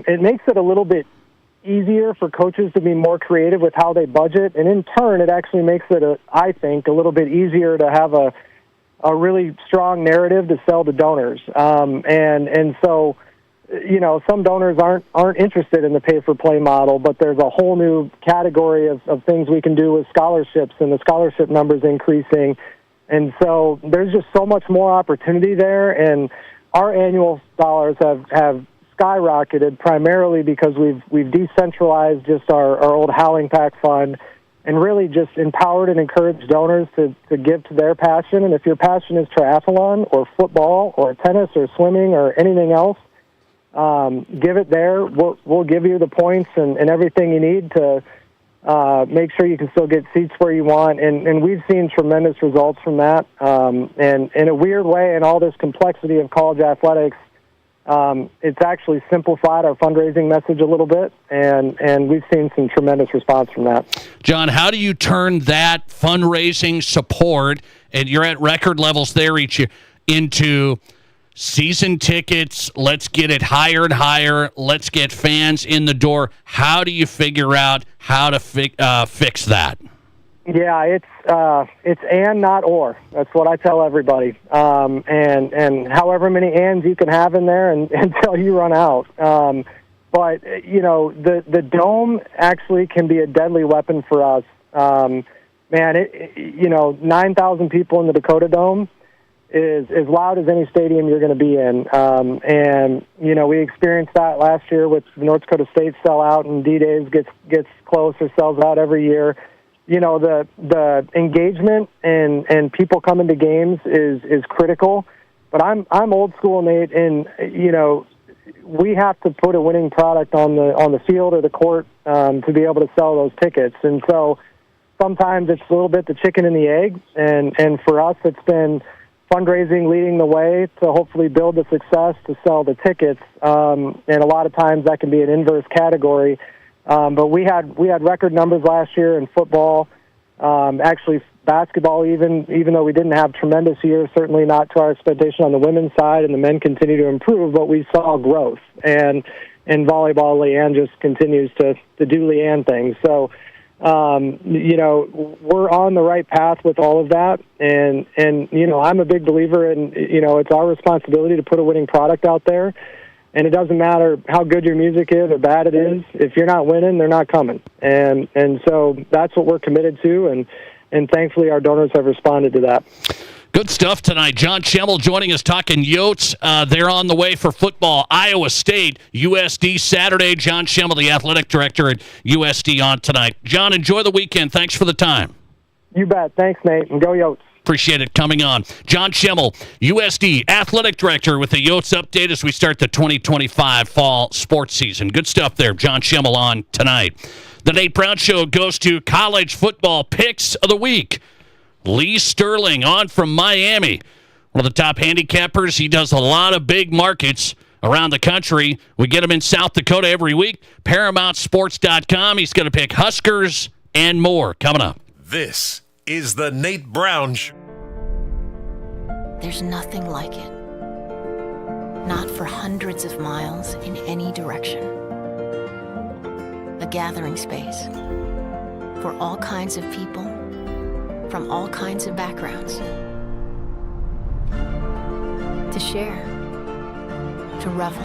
S18: it makes it a little bit easier for coaches to be more creative with how they budget. And in turn, it actually makes it, I think, a little bit easier to have a really strong narrative to sell to donors. And so, some donors aren't interested in the pay-for-play model, but there's a whole new category of things we can do with scholarships, and the scholarship numbers increasing. And so there's just so much more opportunity there, and our annual dollars have skyrocketed primarily because we've decentralized just our old Howling Pack fund and really just empowered and encouraged donors to give to their passion. And if your passion is triathlon or football or tennis or swimming or anything else, give it there. We'll give you the points and everything you need to make sure you can still get seats where you want. And we've seen tremendous results from that. And in a weird way, in all this complexity of college athletics, it's actually simplified our fundraising message a little bit, and we've seen some tremendous response from that.
S10: John, how do you turn that fundraising support, and you're at record levels there each year, into season tickets? Let's get it higher and higher. Let's get fans in the door. How do you figure out how to fix that?
S18: Yeah, it's and not or. That's what I tell everybody. And however many ands you can have in there until you run out. But the dome actually can be a deadly weapon for us. 9,000 people in the Dakota Dome is as loud as any stadium you're going to be in. And we experienced that last year with the North Dakota State sellout, and D-Days gets close or sells out every year. The engagement and people coming to games is critical. But I'm old school, Nate, and we have to put a winning product on the field or the court to be able to sell those tickets. And so sometimes it's a little bit the chicken and the egg, and for us it's been fundraising leading the way to hopefully build the success to sell the tickets. And a lot of times that can be an inverse category. But we had record numbers last year in football, actually basketball even though we didn't have tremendous years, certainly not to our expectation on the women's side, and the men continue to improve, but we saw growth. And in volleyball, Leanne just continues to do Leanne things. So, we're on the right path with all of that. And I'm a big believer in, it's our responsibility to put a winning product out there. And it doesn't matter how good your music is or bad it is. If you're not winning, they're not coming. And so that's what we're committed to, and thankfully our donors have responded to that.
S10: Good stuff tonight. John Schemmel joining us talking Yotes. They're on the way for football. Iowa State, USD Saturday. John Schemmel, the athletic director at USD, on tonight. John, enjoy the weekend. Thanks for the time.
S18: You bet. Thanks, Nate, and go Yotes.
S10: Appreciate it coming on. John Schemmel, USD Athletic Director, with the Yotes update as we start the 2025 fall sports season. Good stuff there. John Schemmel on tonight. The Nate Brown Show goes to college football picks of the week. Lee Sterling on from Miami, one of the top handicappers. He does a lot of big markets around the country. We get him in South Dakota every week. ParamountSports.com. He's going to pick Huskers and more coming up.
S8: This is the Nate Brown Show.
S19: There's nothing like it. Not for hundreds of miles in any direction. A gathering space for all kinds of people from all kinds of backgrounds. To share, to revel,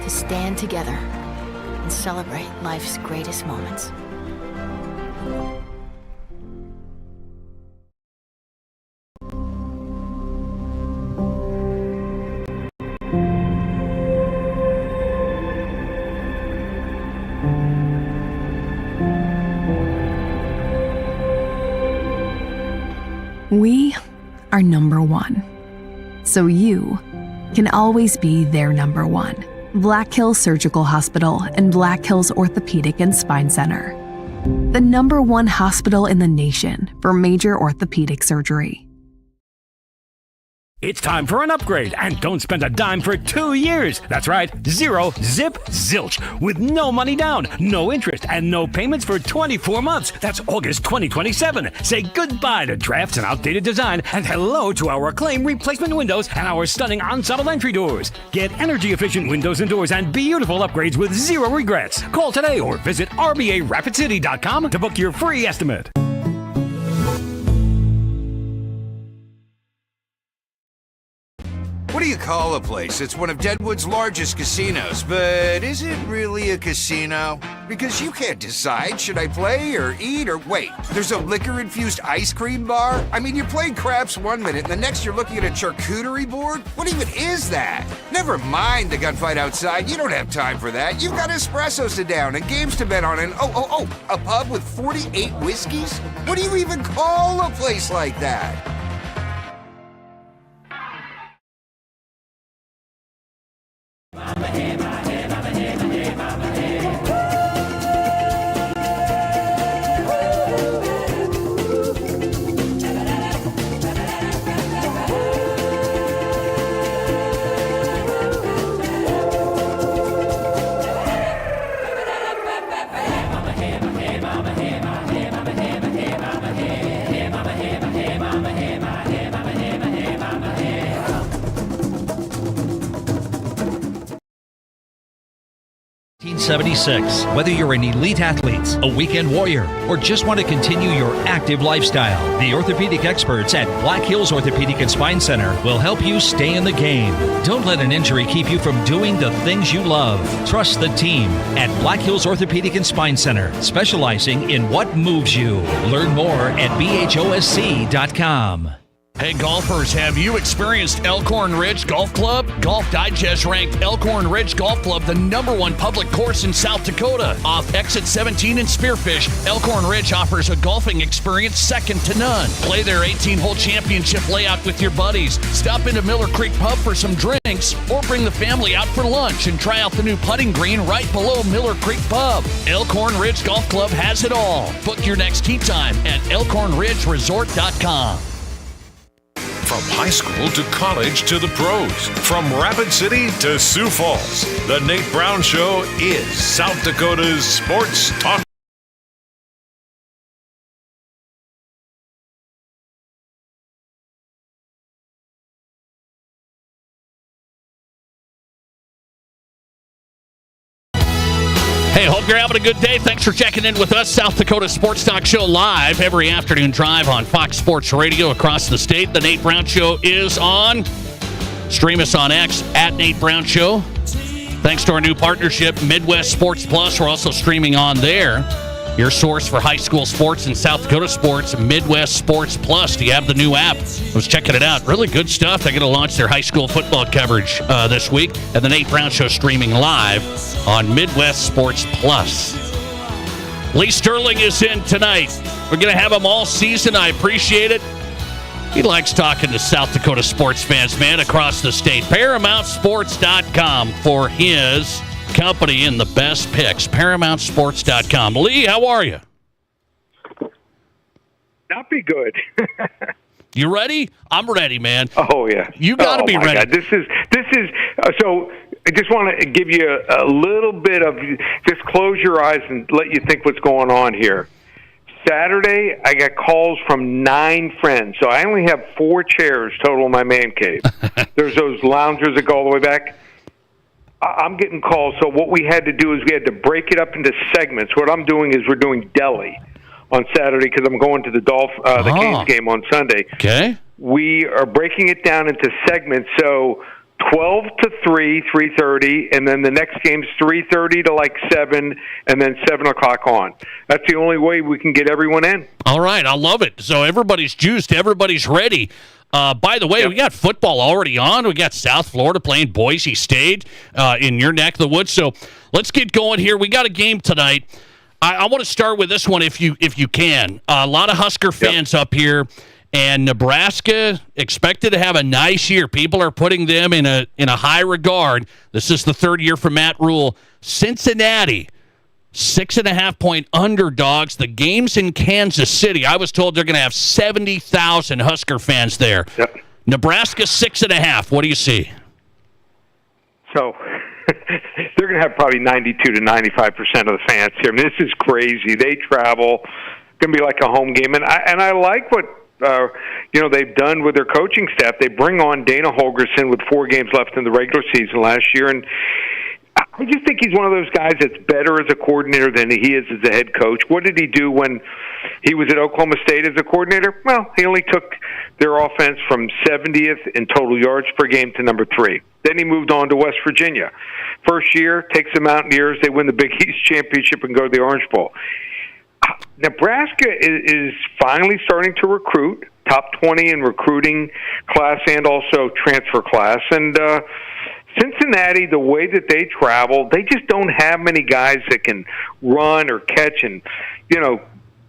S19: to stand together and celebrate life's greatest moments.
S20: We are number one, so you can always be their number one. Black Hills Surgical Hospital and Black Hills Orthopedic and Spine Center. The number one hospital in the nation for major orthopedic surgery.
S21: It's time for an upgrade, and don't spend a dime for 2 years. That's right, 0 zip zilch, with no money down, no interest, and no payments for 24 months. That's August 2027. Say goodbye to drafts and outdated design, and hello to our acclaimed replacement windows and our stunning ensemble entry doors. Get energy-efficient windows and doors and beautiful upgrades with zero regrets. Call today or visit RBARapidCity.com to book your free estimate.
S22: What do you call a place? It's one of Deadwood's largest casinos, but is it really a casino? Because you can't decide, should I play or eat or wait? There's a liquor-infused ice cream bar? I mean, you're playing craps 1 minute and the next you're looking at a charcuterie board? What even is that? Never mind the gunfight outside, you don't have time for that. You've got espressos to down and games to bet on and a pub with 48 whiskeys? What do you even call a place like that?
S23: Whether you're an elite athlete, a weekend warrior, or just want to continue your active lifestyle, the orthopedic experts at Black Hills Orthopedic and Spine Center will help you stay in the game. Don't let an injury keep you from doing the things you love. Trust the team at Black Hills Orthopedic and Spine Center, specializing in what moves you. Learn more at BHOSC.com.
S10: Hey, golfers, have you experienced Elkhorn Ridge Golf Club? Golf Digest ranked Elkhorn Ridge Golf Club the #1 public course in South Dakota. Off Exit 17 in Spearfish, Elkhorn Ridge offers a golfing experience second to none. Play their 18-hole championship layout with your buddies. Stop into Miller Creek Pub for some drinks, or bring the family out for lunch and try out the new putting green right below Miller Creek Pub. Elkhorn Ridge Golf Club has it all. Book your next tee time at elkhornridgeresort.com.
S8: From high school to college to the pros, from Rapid City to Sioux Falls, the Nate Brown Show is South Dakota's sports talk.
S10: Hey, hope you're having a good day. Thanks for checking in with us. South Dakota Sports Talk Show live every afternoon drive on Fox Sports Radio across the state. The Nate Brown Show is on. Stream us on X at Nate Brown Show. Thanks to our new partnership, Midwest Sports Plus. We're also streaming on there. Your source for high school sports and South Dakota sports, Midwest Sports Plus. Do you have the new app? I was checking it out. Really good stuff. They're going to launch their high school football coverage this week. And the Nate Brown Show streaming live on Midwest Sports Plus. Lee Sterling is in tonight. We're going to have him all season. I appreciate it. He likes talking to South Dakota sports fans, man, across the state. ParamountSports.com for his company and the best picks. ParamountSports.com. Lee, how are you?
S3: Not be good.
S10: You ready? I'm ready, man.
S3: Oh yeah,
S10: you got to be ready.
S3: God. This is so. I just want to give you a little bit of just close your eyes and let you think what's going on here. Saturday, I got calls from 9 friends, so I only have 4 chairs total in my man cave. There's those loungers that go all the way back. I'm getting calls, so what we had to do is we had to break it up into segments. What I'm doing is we're doing deli on Saturday because I'm going to the Canes game on Sunday.
S10: Okay.
S3: We are breaking it down into segments, so 12 to 3, 3:30, and then the next game's 3:30 to like 7, and then 7 o'clock on. That's the only way we can get everyone in.
S10: All right, I love it. So everybody's juiced, everybody's ready. By the way, we got football already on. We got South Florida playing Boise State in your neck of the woods. So let's get going here. We got a game tonight. I want to start with this one if you can. A lot of Husker fans up here. And Nebraska expected to have a nice year. People are putting them in a high regard. This is the 3rd year for Matt Rule. Cincinnati, 6.5-point underdogs. The game's in Kansas City. I was told they're going to have 70,000 Husker fans there.
S3: Yep.
S10: Nebraska, 6.5. What do you see?
S3: So they're going to have probably 92 to 95% of the fans here. I mean, this is crazy. They travel. It's going to be like a home game. And I like what they've done with their coaching staff. They bring on Dana Holgorsen with 4 games left in the regular season last year, and I just think he's one of those guys that's better as a coordinator than he is as a head coach. What did he do when he was at Oklahoma State as a coordinator? Well, he only took their offense from 70th in total yards per game to number 3. Then he moved on to West Virginia. First year, takes the Mountaineers, they win the Big East Championship and go to the Orange Bowl. Nebraska is finally starting to recruit, top 20 in recruiting class and also transfer class. And Cincinnati, the way that they travel, they just don't have many guys that can run or catch and,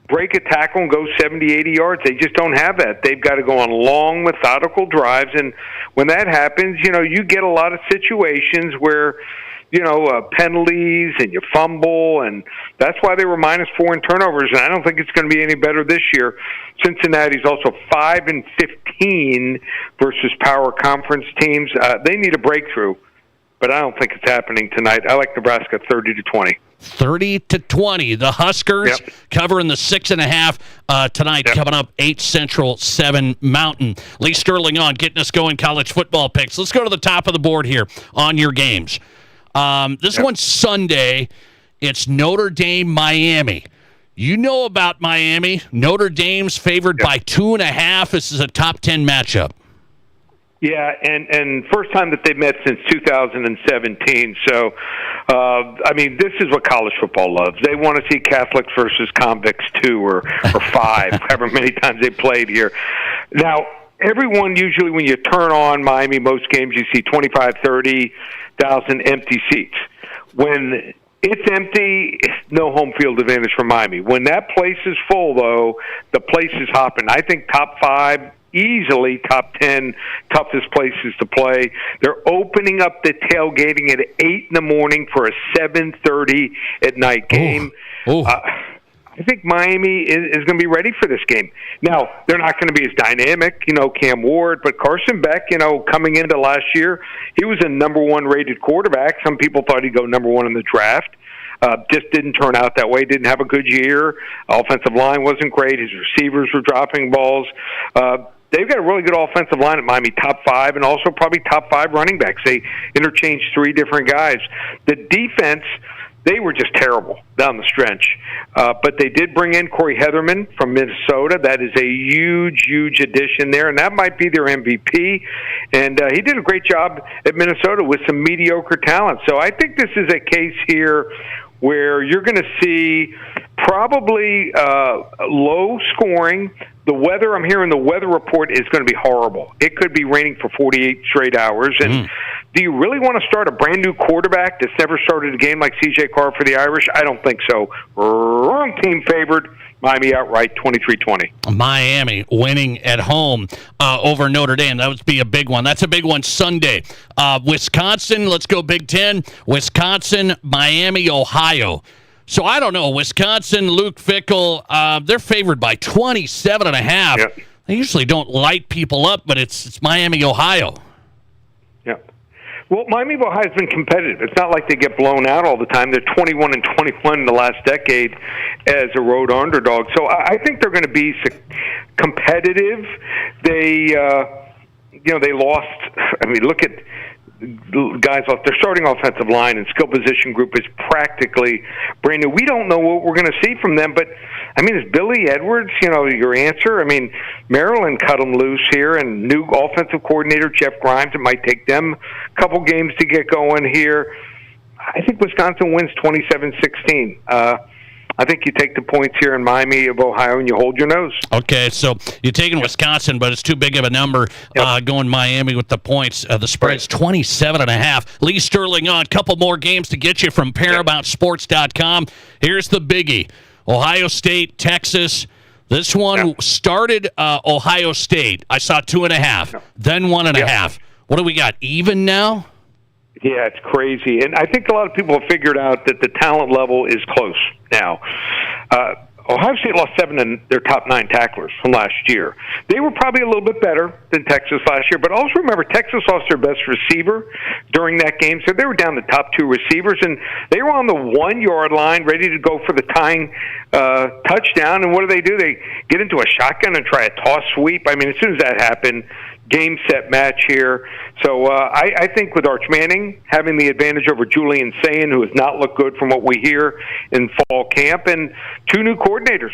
S3: break a tackle and go 70, 80 yards. They just don't have that. They've got to go on long, methodical drives. And when that happens, you get a lot of situations where penalties and you fumble, and that's why they were -4 in turnovers, and I don't think it's going to be any better this year. Cincinnati's also 5-15 versus power conference teams. They need a breakthrough, but I don't think it's happening tonight. I like Nebraska 30-20.
S10: 30-20. The Huskers covering the 6.5 tonight, coming up 8 Central, 7 Mountain. Lee Sterling on, getting us going college football picks. Let's go to the top of the board here on your games. This one's Sunday. It's Notre Dame, Miami. You know about Miami. Notre Dame's favored by 2.5. This is a top 10 matchup.
S3: Yeah, and first time that they've met since 2017. So, this is what college football loves. They want to see Catholics versus convicts 2 or 5, however many times they played here. Now, everyone usually, when you turn on Miami, most games you see 25, 30,000 empty seats. When it's empty, no home field advantage for Miami. When that place is full, though, the place is hopping. I think top 5, easily top 10 toughest places to play. They're opening up the tailgating at 8 in the morning for a 7:30 at night game. I think Miami is going to be ready for this game. Now, they're not going to be as dynamic, Cam Ward, but Carson Beck, coming into last year, he was a number 1 rated quarterback. Some people thought he'd go number 1 in the draft. Just didn't turn out that way. Didn't have a good year. Offensive line wasn't great. His receivers were dropping balls. They've got a really good offensive line at Miami, top 5, and also probably top 5 running backs. They interchanged 3 different guys. The defense, they were just terrible down the stretch. But they did bring in Corey Heatherman from Minnesota. That is a huge, huge addition there, and that might be their MVP. And he did a great job at Minnesota with some mediocre talent. So I think this is a case here where you're going to see probably low scoring. The weather, I'm hearing the weather report is going to be horrible. It could be raining for 48 straight hours. And do you really want to start a brand new quarterback that's never started a game like C.J. Carr for the Irish? I don't think so. Wrong team favored. Miami outright, 23-20.
S10: Miami winning at home over Notre Dame. That would be a big one. That's a big one Sunday. Wisconsin, let's go Big Ten. Wisconsin, Miami, Ohio. So I don't know. Wisconsin, Luke Fickell, they're favored by 27.5. Yep. They usually don't light people up, but it's Miami, Ohio.
S3: Yep. Well, Miami of Ohio has been competitive. It's not like they get blown out all the time. They're 21-21 in the last decade as a road underdog. So I think they're going to be competitive. They lost. I mean, look at guys off their starting offensive line and skill position group is practically brand new. We don't know what we're going to see from them, but I mean, is Billy Edwards, your answer? I mean, Maryland cut them loose here, and new offensive coordinator Jeff Grimes. It might take them a couple games to get going here. I think Wisconsin wins 27-16. I think you take the points here in Miami of Ohio and you hold your nose.
S10: Okay, so you're taking Wisconsin, but it's too big of a number going Miami with the points. The spread's 27.5. Lee Sterling on. Couple more games to get you from ParamountSports.com. Here's the biggie. Ohio State, Texas. This one started Ohio State. I saw 2.5, then 1.5. What do we got, even now?
S3: Yeah, it's crazy. And I think a lot of people have figured out that the talent level is close now. Ohio State lost 7 of their top 9 tacklers from last year. They were probably a little bit better than Texas last year, but also remember Texas lost their best receiver during that game, so they were down the top 2 receivers, and they were on the 1-yard line ready to go for the tying touchdown, and what do? They get into a shotgun and try a toss sweep. I mean, as soon as that happened, game, set, match here. So I think with Arch Manning having the advantage over Julian Sayin, who has not looked good from what we hear in fall camp, and 2 new coordinators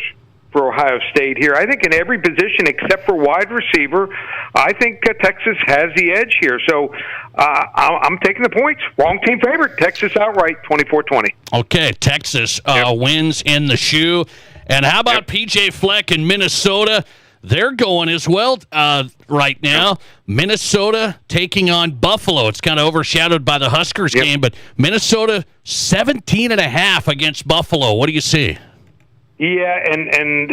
S3: for Ohio State here. I think in every position except for wide receiver, I think Texas has the edge here. So I'm taking the points. Wrong team favorite. Texas outright, 24-20.
S10: Okay, Texas wins in the shoe. And how about P.J. Fleck in Minnesota? They're going as well right now. Minnesota taking on Buffalo. It's kind of overshadowed by the Huskers game, but Minnesota 17.5 against Buffalo. What do you see?
S3: Yeah, and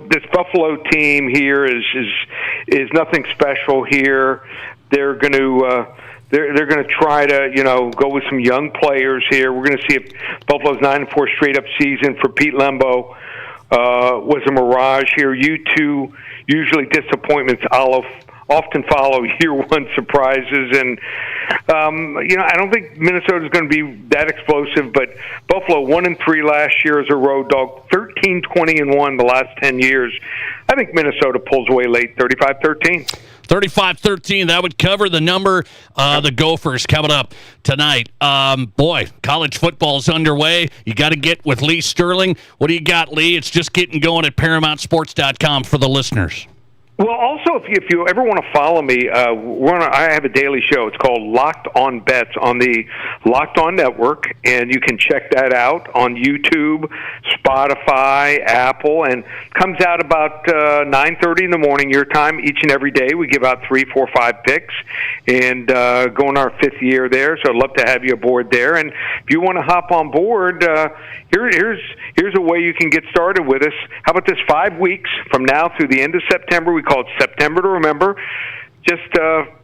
S3: this Buffalo team here is nothing special here. They're going to they're going to try to go with some young players here. We're going to see if Buffalo's 9-4 straight up season for Pete Lembo was a mirage here. U2, usually disappointments often follow year one surprises, and I don't think Minnesota's going to be that explosive, but Buffalo 1-3 last year as a road dog, 13-20-1 the last 10 years. I think Minnesota pulls away late, 35-13.
S10: 35-13, that would cover the number. The Gophers coming up tonight. College football's underway. You got to get with Lee Sterling. What do you got, Lee? It's just getting going at ParamountSports.com for the listeners.
S3: Well, also, if you ever want to follow me, I have a daily show. It's called Locked On Bets on the Locked On Network, and you can check that out on YouTube, Spotify, Apple, and comes out about 9:30 in the morning your time each and every day. We give out 3, 4, 5 picks, and going our 5th year there, so I'd love to have you aboard there. And if you want to hop on board, here's a way you can get started with us. How about this? 5 weeks from now through the end of September, we call it September to Remember. Just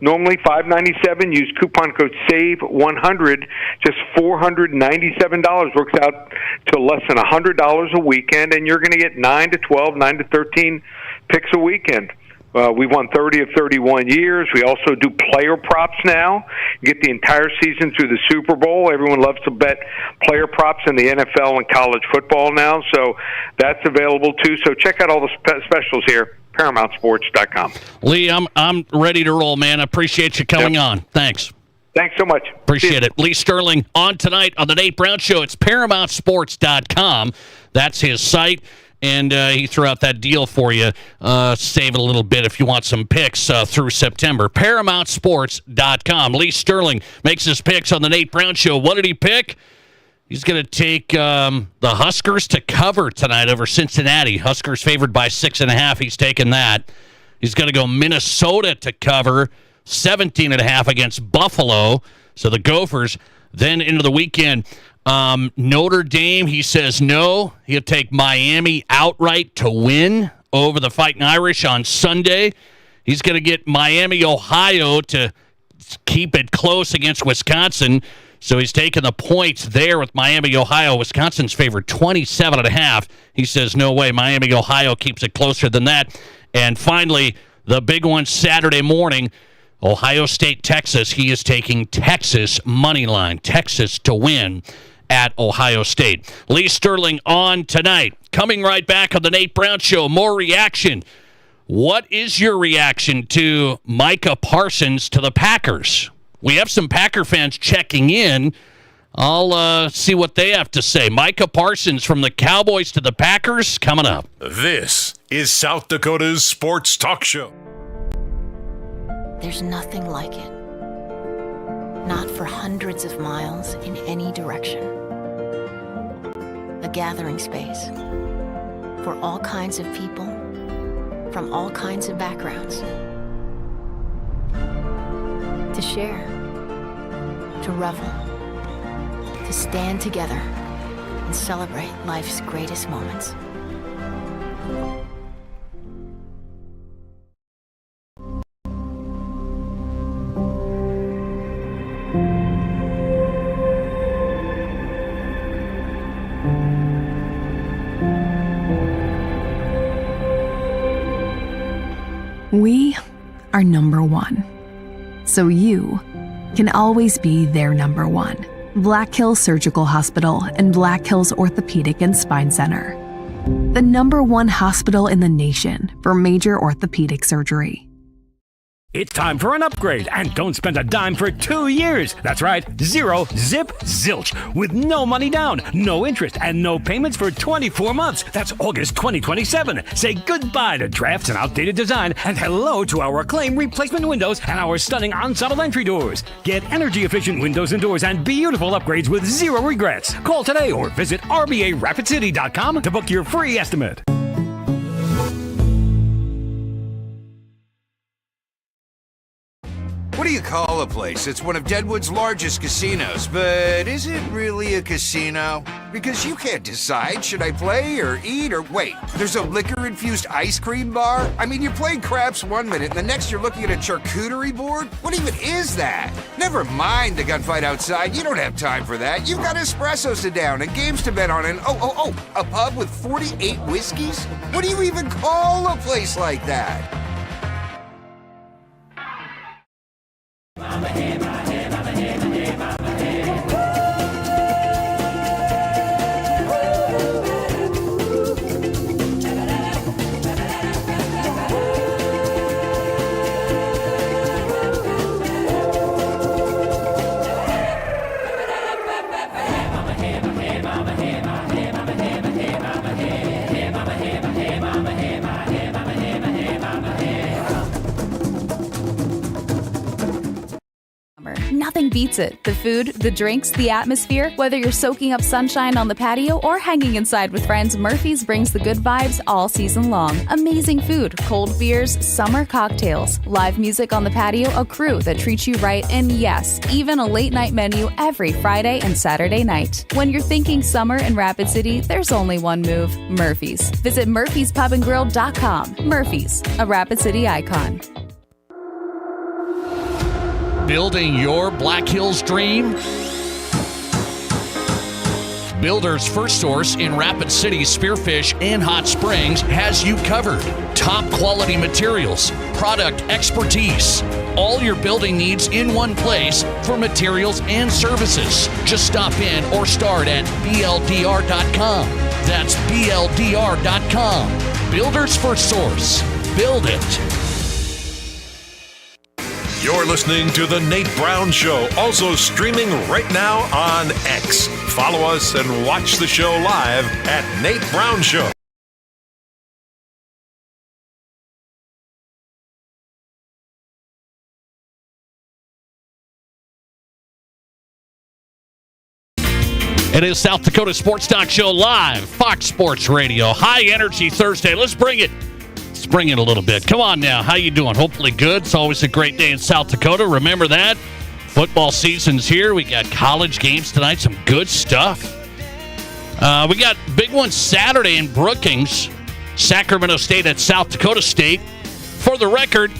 S3: normally $5.97. Use coupon code SAVE100. Just $497 works out to less than $100 a weekend, and you're going to get 9 to 12, 9 to 13 picks a weekend. We've won 30 of 31 years. We also do player props now. You get the entire season through the Super Bowl. Everyone loves to bet player props in the NFL and college football now, so that's available too. So check out all the specials here. ParamountSports.com.
S10: Lee, I'm ready to roll, man. I appreciate you coming on. Thanks.
S3: Thanks so much.
S10: Appreciate it. Lee Sterling on tonight on the Nate Brown Show. It's ParamountSports.com. That's his site. And he threw out that deal for you. Save it a little bit if you want some picks through September. ParamountSports.com. Lee Sterling makes his picks on the Nate Brown Show. What did he pick? He's going to take the Huskers to cover tonight over Cincinnati. Huskers favored by 6.5. He's taking that. He's going to go Minnesota to cover 17.5 against Buffalo. So the Gophers then into the weekend. Notre Dame, he says no. He'll take Miami outright to win over the Fighting Irish on Sunday. He's going to get Miami, Ohio to keep it close against Wisconsin. So he's taking the points there with Miami, Ohio. Wisconsin's favored 27.5. He says no way. Miami, Ohio keeps it closer than that. And finally, the big one Saturday morning, Ohio State, Texas. He is taking Texas money line. Texas to win at Ohio State. Lee Sterling on tonight. Coming right back on the Nate Brown Show. More reaction. What is your reaction to Micah Parsons to the Packers? We have some Packer fans checking in. I'll see what they have to say. Micah Parsons from the Cowboys to the Packers coming up.
S8: This is South Dakota's Sports Talk Show.
S19: There's nothing like it. Not for hundreds of miles in any direction. A gathering space for all kinds of people from all kinds of backgrounds. To share, to revel, to stand together and celebrate life's greatest moments.
S20: We are number one. So you can always be their number one. Black Hills Surgical Hospital and Black Hills Orthopedic and Spine Center. The number one hospital in the nation for major orthopedic surgery.
S21: It's time for an upgrade, and don't spend a dime for 2 years. That's right, 0 zip zilch, with no money down, no interest, and no payments for 24 months. That's August 2027. Say goodbye to drafts and outdated design, and hello to our acclaimed replacement windows and our stunning ensemble entry doors. Get energy-efficient windows and doors and beautiful upgrades with 0 regrets. Call today or visit RBARapidCity.com to book your free estimate.
S22: What do you call a place that's one of Deadwood's largest casinos, but is it really a casino? Because you can't decide, should I play or eat or wait, there's a liquor-infused ice cream bar? I mean, you're playing craps one minute and the next you're looking at a charcuterie board? What even is that? Never mind the gunfight outside, you don't have time for that. You've got espressos to down and games to bet on and a pub with 48 whiskeys? What do you even call a place like that?
S4: Nothing beats it. The food, the drinks, the atmosphere. Whether you're soaking up sunshine on the patio or hanging inside with friends, Murphy's brings the good vibes all season long. Amazing food, cold beers, summer cocktails, live music on the patio, a crew that treats you right, and yes, even a late night menu every Friday and Saturday night. When you're thinking summer in Rapid City, there's only one move, Murphy's. Visit murphyspubandgrill.com. Murphy's, a Rapid City icon.
S10: Building your Black Hills dream? Builder's First Source in Rapid City, Spearfish, and Hot Springs has you covered. Top quality materials, product expertise, all your building needs in one place for materials and services. Just stop in or start at BLDR.com. That's BLDR.com. Builder's First Source. Build it.
S8: You're listening to The Nate Brown Show, also streaming right now on X. Follow us and watch the show live at Nate Brown Show.
S10: It is South Dakota Sports Talk Show live, Fox Sports Radio. High Energy Thursday. Let's bring it a little bit. Come on now. How you doing? Hopefully good. It's always a great day in South Dakota. Remember that. Football season's here. We got college games tonight. Some good stuff. We got big one Saturday in Brookings. Sacramento State at South Dakota State. For the record,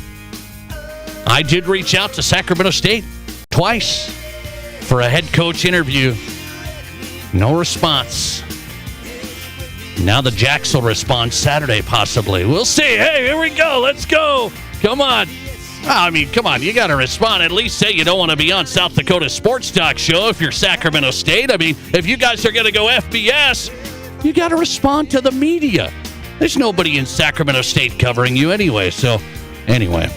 S10: I did reach out to Sacramento State twice for a head coach interview. No response. Now the Jacks will respond Saturday, possibly. We'll see. Hey, here we go. Let's go. Come on. I mean, come on. You got to respond. At least say you don't want to be on South Dakota Sports Talk Show if you're Sacramento State. I mean, if you guys are going to go FBS, you got to respond to the media. There's nobody in Sacramento State covering you anyway. So, anyway,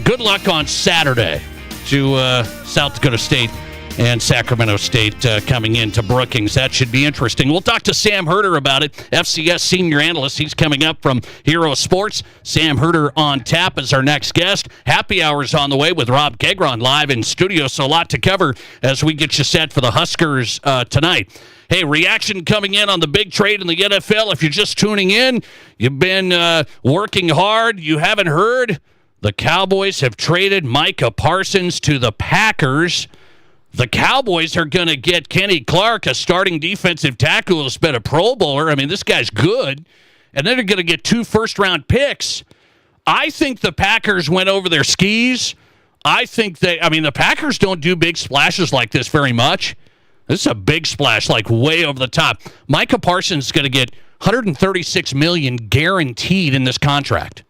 S10: good luck on Saturday to South Dakota State and Sacramento State coming into Brookings. That should be interesting. We'll talk to Sam Herder about it, FCS senior analyst. He's coming up from Hero Sports. Sam Herder on tap as our next guest. Happy hours on the way with Rob Gegron live in studio, so a lot to cover as we get you set for the Huskers tonight. Hey, reaction coming in on the big trade in the NFL. If you're just tuning in, you've been working hard. You haven't heard. The Cowboys have traded Micah Parsons to the Packers. The Cowboys are going to get Kenny Clark, a starting defensive tackle who's been a Pro Bowler. I mean, this guy's good. And then they're going to get 2 first-round picks. I think the Packers went over their skis. The Packers don't do big splashes like this very much. This is a big splash, like way over the top. Micah Parsons is going to get $136 million guaranteed in this contract.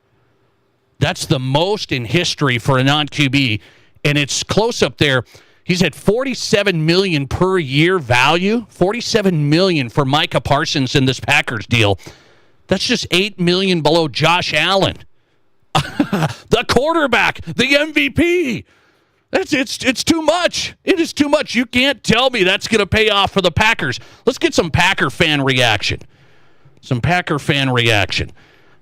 S10: That's the most in history for a non-QB, and it's close up there. He's at $47 million per year value. $47 million for Micah Parsons in this Packers deal. That's just $8 million below Josh Allen, the quarterback, the MVP. It's too much. It is too much. You can't tell me that's going to pay off for the Packers. Let's get some Packer fan reaction.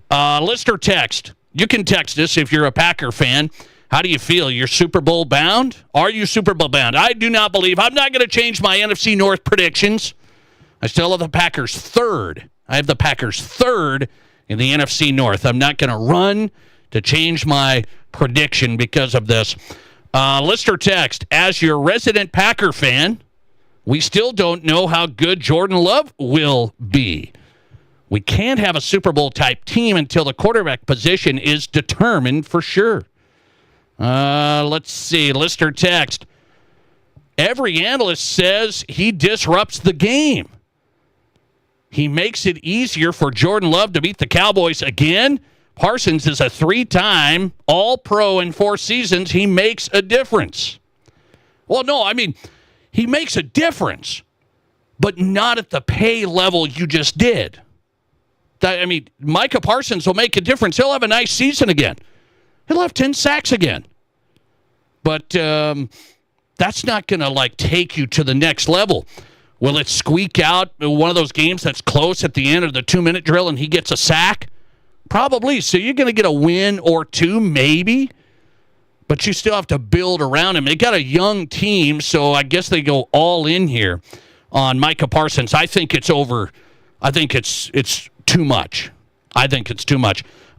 S10: Listener text. You can text us if you're a Packer fan. How do you feel? You're Super Bowl bound? Are you Super Bowl bound? I do not believe. I'm not going to change my NFC North predictions. I still have the Packers third. I have the Packers third in the NFC North. I'm not going to run to change my prediction because of this. Listener text, as your resident Packer fan, we still don't know how good Jordan Love will be. We can't have a Super Bowl-type team until the quarterback position is determined for sure. Let's see. Listener text. Every analyst says he disrupts the game. He makes it easier for Jordan Love to beat the Cowboys again. Parsons is a 3-time All-Pro in 4 seasons. He makes a difference. Well, no, I mean, he makes a difference, but not at the pay level you just did. I mean, Micah Parsons will make a difference. He'll have a nice season again. He'll have 10 sacks again. But that's not going to, take you to the next level. Will it squeak out one of those games that's close at the end of the 2-minute drill and he gets a sack? Probably. So you're going to get a win or 2, maybe. But you still have to build around him. They got a young team, so I guess they go all in here on Micah Parsons. I think it's over. I think it's too much.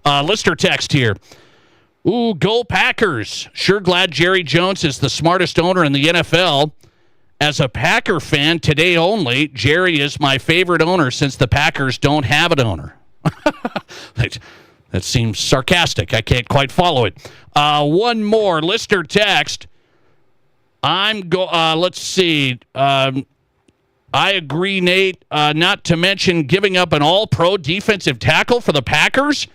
S10: Listener text here. Ooh, go Packers. Sure glad Jerry Jones is the smartest owner in the NFL. As a Packer fan, today only, Jerry is my favorite owner since the Packers don't have an owner. That seems sarcastic. I can't quite follow it. One more. Listener text. Let's see. I agree, Nate. Not to mention giving up an all-pro defensive tackle for the Packers,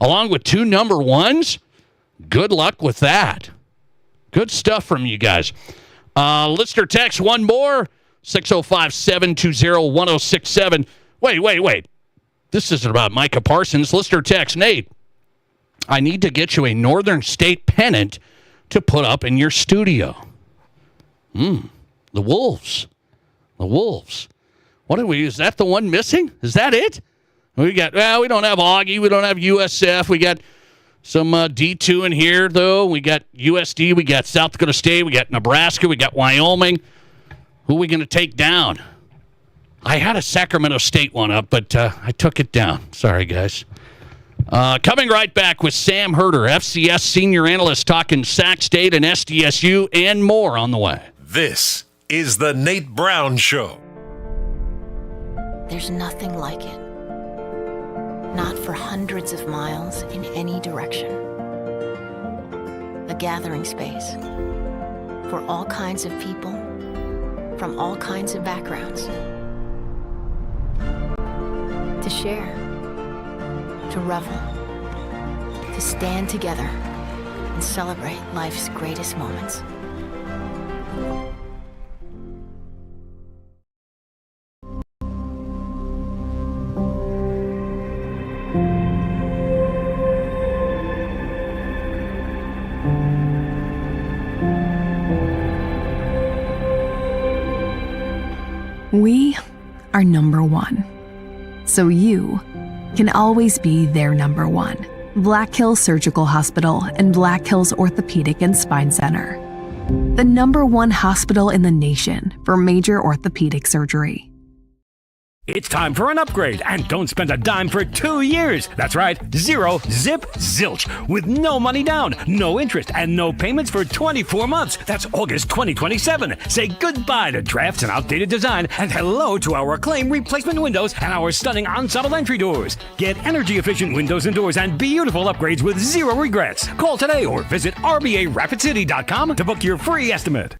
S10: along with 2 number 1s. Good luck with that. Good stuff from you guys. Listener text, one more. 605-720-1067. Wait. This isn't about Micah Parsons. Listener text, Nate, I need to get you a Northern State pennant to put up in your studio? The Wolves. The Wolves. What do we? Is that the one missing? Is that it? We don't have Augie. We don't have USF. We got some D2 in here, though. We got USD. We got South Dakota State. We got Nebraska. We got Wyoming. Who are we going to take down? I had a Sacramento State one up, but I took it down. Sorry, guys. Coming right back with Sam Herder, FCS senior analyst, talking Sac State and SDSU and more on the way.
S8: This is the Nate Brown Show.
S19: There's nothing like it. Not for hundreds of miles in any direction. A gathering space for all kinds of people from all kinds of backgrounds. To share, to revel, to stand together and celebrate life's greatest moments.
S20: We are number one. So you can always be their number one. Black Hills Surgical Hospital and Black Hills Orthopedic and Spine Center. The number one hospital in the nation for major orthopedic surgery.
S21: It's time for an upgrade, and don't spend a dime for 2 years. That's right, 0 zip zilch, with no money down, no interest, and no payments for 24 months. That's August 2027. Say goodbye to drafts and outdated design, and hello to our acclaimed replacement windows and our stunning ensemble entry doors. Get energy-efficient windows and doors and beautiful upgrades with zero regrets. Call today or visit RBARapidCity.com to book your free estimate.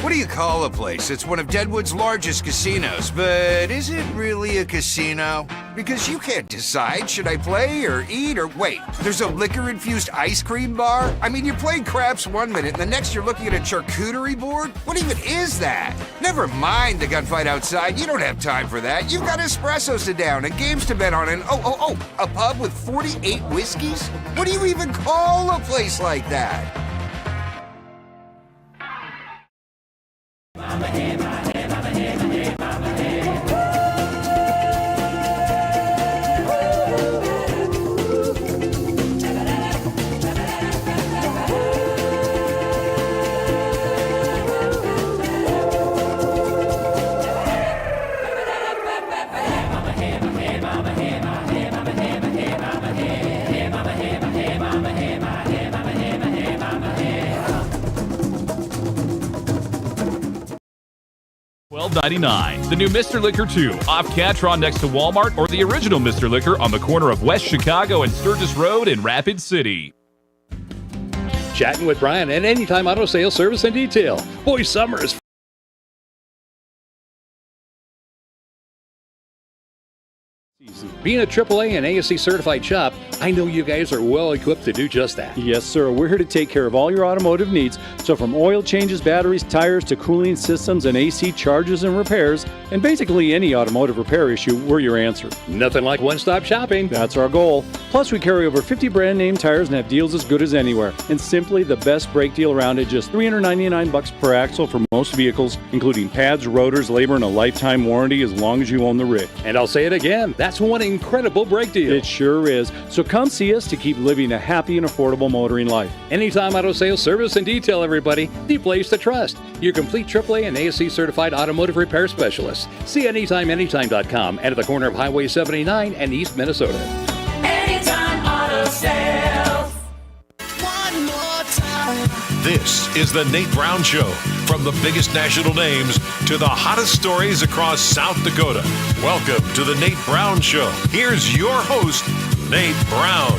S22: What do you call a place that's one of Deadwood's largest casinos, but is it really a casino? Because you can't decide, should I play or eat or wait, there's a liquor-infused ice cream bar? I mean, you're playing craps one minute and the next you're looking at a charcuterie board? What even is that? Never mind the gunfight outside, you don't have time for that. You've got espressos to down and games to bet on and a pub with 48 whiskeys? What do you even call a place like that?
S1: $12.99. The new Mr. Liquor 2 off Catron next to Walmart, or the original Mr. Liquor on the corner of West Chicago and Sturgis Road in Rapid City.
S16: Chatting with Brian at Anytime Auto Sales Service and Detail. Boy, summer is being a AAA and ASC certified shop, I know you guys are well equipped to do just that.
S6: Yes, sir. We're here to take care of all your automotive needs. So from oil changes, batteries, tires, to cooling systems and AC charges and repairs, and basically any automotive repair issue, we're your answer.
S16: Nothing like one-stop shopping.
S6: That's our goal. Plus, we carry over 50 brand name tires and have deals as good as anywhere. And simply the best brake deal around at just $399 per axle for most vehicles, including pads, rotors, labor, and a lifetime warranty as long as you own the rig.
S16: And I'll say it again, that's one incredible brake deal.
S6: It sure is. So come see us to keep living a happy and affordable motoring life.
S16: Anytime Auto Sales Service and Detail, everybody. The place to trust. Your complete AAA and ASC certified automotive repair specialist. See AnytimeAnytime.com and at the corner of Highway 79 and East Minnesota.
S7: Anytime Auto Sales. One more time.
S8: This is the Nate Brown Show. From the biggest national names to the hottest stories across South Dakota. Welcome to the Nate Brown Show. Here's your host, Nate Brown.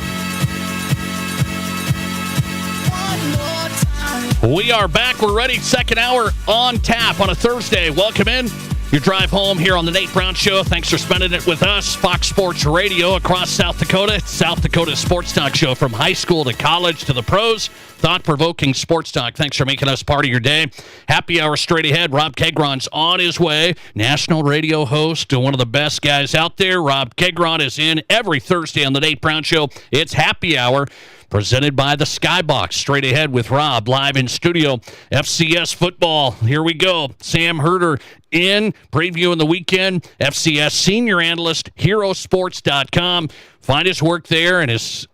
S10: We are back. We're ready. Second hour on tap on a Thursday. Welcome in. Your drive home here on the Nate Brown Show. Thanks for spending it with us. Fox Sports Radio across South Dakota. South Dakota Sports Talk Show from high school to college to the pros. Thought-provoking sports talk. Thanks for making us part of your day. Happy hour straight ahead. Rob Kegron's on his way. National radio host, one of the best guys out there. Rob Kegron is in every Thursday on the Nate Brown Show. It's happy hour. Presented by the Skybox. Straight ahead with Rob, live in studio. FCS football. Here we go. Sam Herder in, previewing the weekend. FCS senior analyst, herosports.com. Find his work there, and his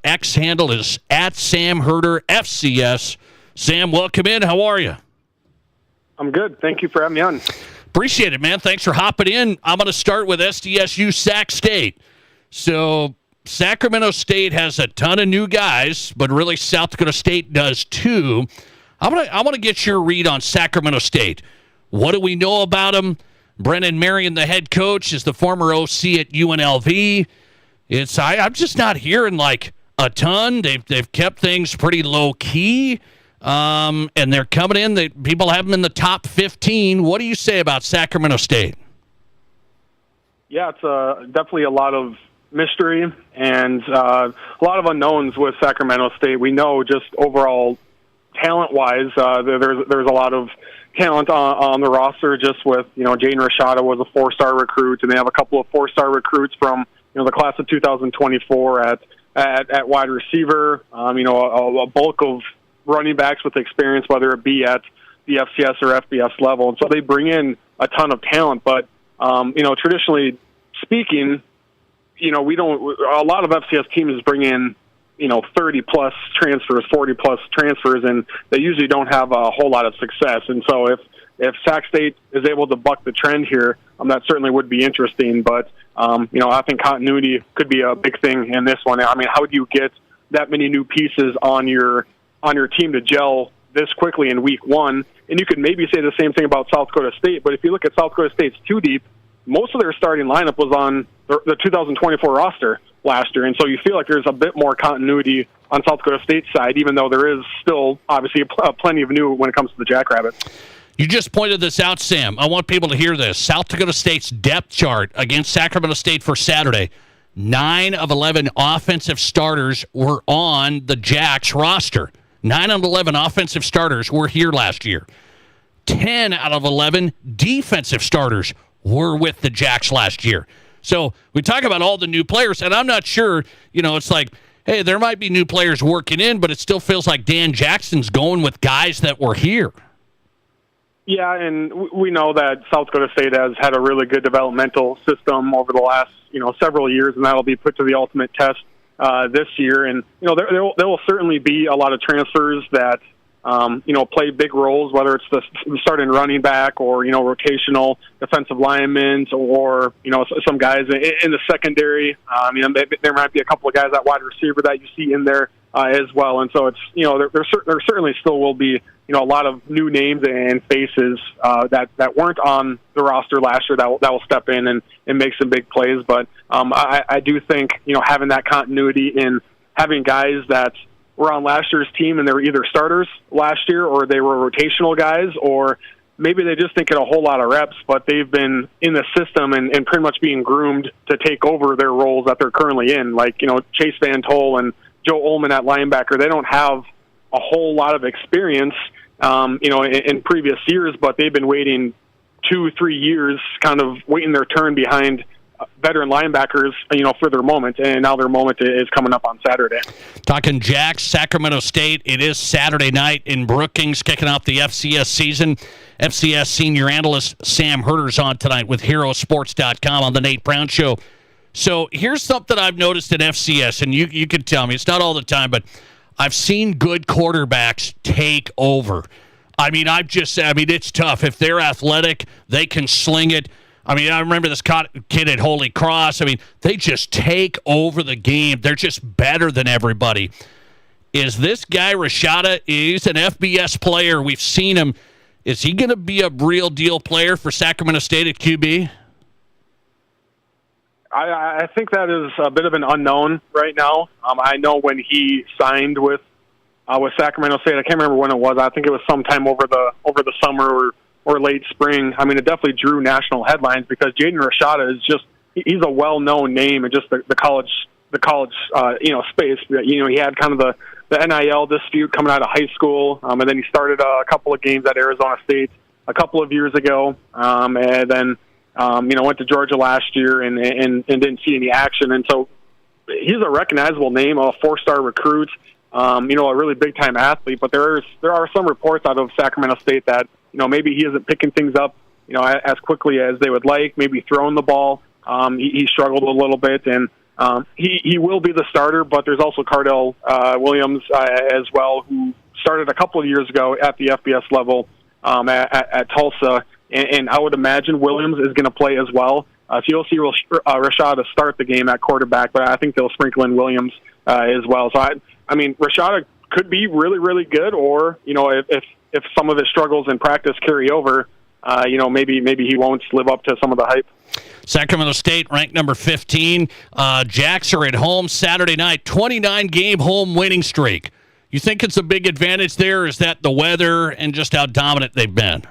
S10: X handle is @SamHerderFCS. Sam, welcome in. How are you?
S9: I'm good. Thank you for having me on.
S10: Appreciate it, man. Thanks for hopping in. I'm going to start with SDSU Sac State. So Sacramento State has a ton of new guys, but really South Dakota State does too. I want to get your read on Sacramento State. What do we know about them? Brennan Marion, the head coach, is the former OC at UNLV. I'm just not hearing like a ton. They've kept things pretty low key, and they're coming in. People have them in the top 15. What do you say about Sacramento State?
S9: Yeah, it's definitely a lot of mystery and a lot of unknowns with Sacramento State. We know just overall talent-wise, there's a lot of talent on the roster. Just with Jaden Rashada was a 4-star recruit, and they have a couple of 4-star recruits from the class of 2024 at wide receiver. A bulk of running backs with experience, whether it be at the FCS or FBS level, and so they bring in a ton of talent. But traditionally speaking, we don't. A lot of FCS teams bring in, 30-plus transfers, 40-plus transfers, and they usually don't have a whole lot of success. And so if Sac State is able to buck the trend here, that certainly would be interesting. But, I think continuity could be a big thing in this one. I mean, how do you get that many new pieces on your team to gel this quickly in week one? And you could maybe say the same thing about South Dakota State, but if you look at South Dakota State's 2-deep, most of their starting lineup was on the 2024 roster last year, and so you feel like there's a bit more continuity on South Dakota State's side, even though there is still obviously plenty of new when it comes to the Jackrabbits.
S10: You just pointed this out, Sam. I want people to hear this. South Dakota State's depth chart against Sacramento State for Saturday. 9 of 11 offensive starters were on the Jacks roster. 9 of 11 offensive starters were here last year. 10 out of 11 defensive starters were with the Jacks last year. So we talk about all the new players, and I'm not sure, it's like, hey, there might be new players working in, but it still feels like Dan Jackson's going with guys that were here.
S9: Yeah, and we know that South Dakota State has had a really good developmental system over the last, several years, and that'll be put to the ultimate test this year. And, there will certainly be a lot of transfers that, play big roles, whether it's the starting running back or, rotational defensive linemen or, some guys in the secondary. There might be a couple of guys at wide receiver that you see in there as well. And so it's, there certainly still will be, a lot of new names and faces that weren't on the roster last year that will step in and make some big plays. But I do think, having that continuity in having guys that were on last year's team and they were either starters last year or they were rotational guys, or maybe they just didn't get a whole lot of reps, but they've been in the system and pretty much being groomed to take over their roles that they're currently in. Like, Chase Van Tol and Joe Ullman at linebacker, they don't have a whole lot of experience, in previous years, but they've been waiting 2-3 years, kind of waiting their turn behind veteran linebackers, for their moment, and now their moment is coming up on Saturday.
S10: Talking Jacks, Sacramento State. It is Saturday night in Brookings, kicking off the FCS season. FCS senior analyst Sam Herder's on tonight with herosports.com on the Nate Brown Show. So here's something I've noticed in FCS, and you can tell me, it's not all the time, but I've seen good quarterbacks take over. It's tough. If they're athletic, they can sling it. I remember this kid at Holy Cross. They just take over the game. They're just better than everybody. Is this guy Rashada? He's an FBS player. We've seen him. Is he going to be a real deal player for Sacramento State at QB?
S9: I think that is a bit of an unknown right now. I know when he signed with Sacramento State, I can't remember when it was. I think it was sometime over the summer or or late spring, I mean, it definitely drew national headlines because Jaden Rashada is he's a well-known name in just the college space. He had kind of the NIL dispute coming out of high school, and then he started a couple of games at Arizona State a couple of years ago, and then went to Georgia last year and didn't see any action. And so he's a recognizable name, a 4-star recruit, a really big-time athlete. But there are some reports out of Sacramento State that maybe he isn't picking things up as quickly as they would like. Maybe throwing the ball, he struggled a little bit, and he will be the starter. But there's also Cardell Williams as well, who started a couple of years ago at the FBS level at Tulsa. And I would imagine Williams is going to play as well. So you'll see Rashada start the game at quarterback, but I think they'll sprinkle in Williams as well. So, I mean, Rashada could be really, really good, or, if some of his struggles in practice carry over, maybe he won't live up to some of the hype.
S10: Sacramento State ranked number 15. Jacks are at home Saturday night, 29-game home winning streak. You think it's a big advantage there, or is that the weather and just how dominant they've been?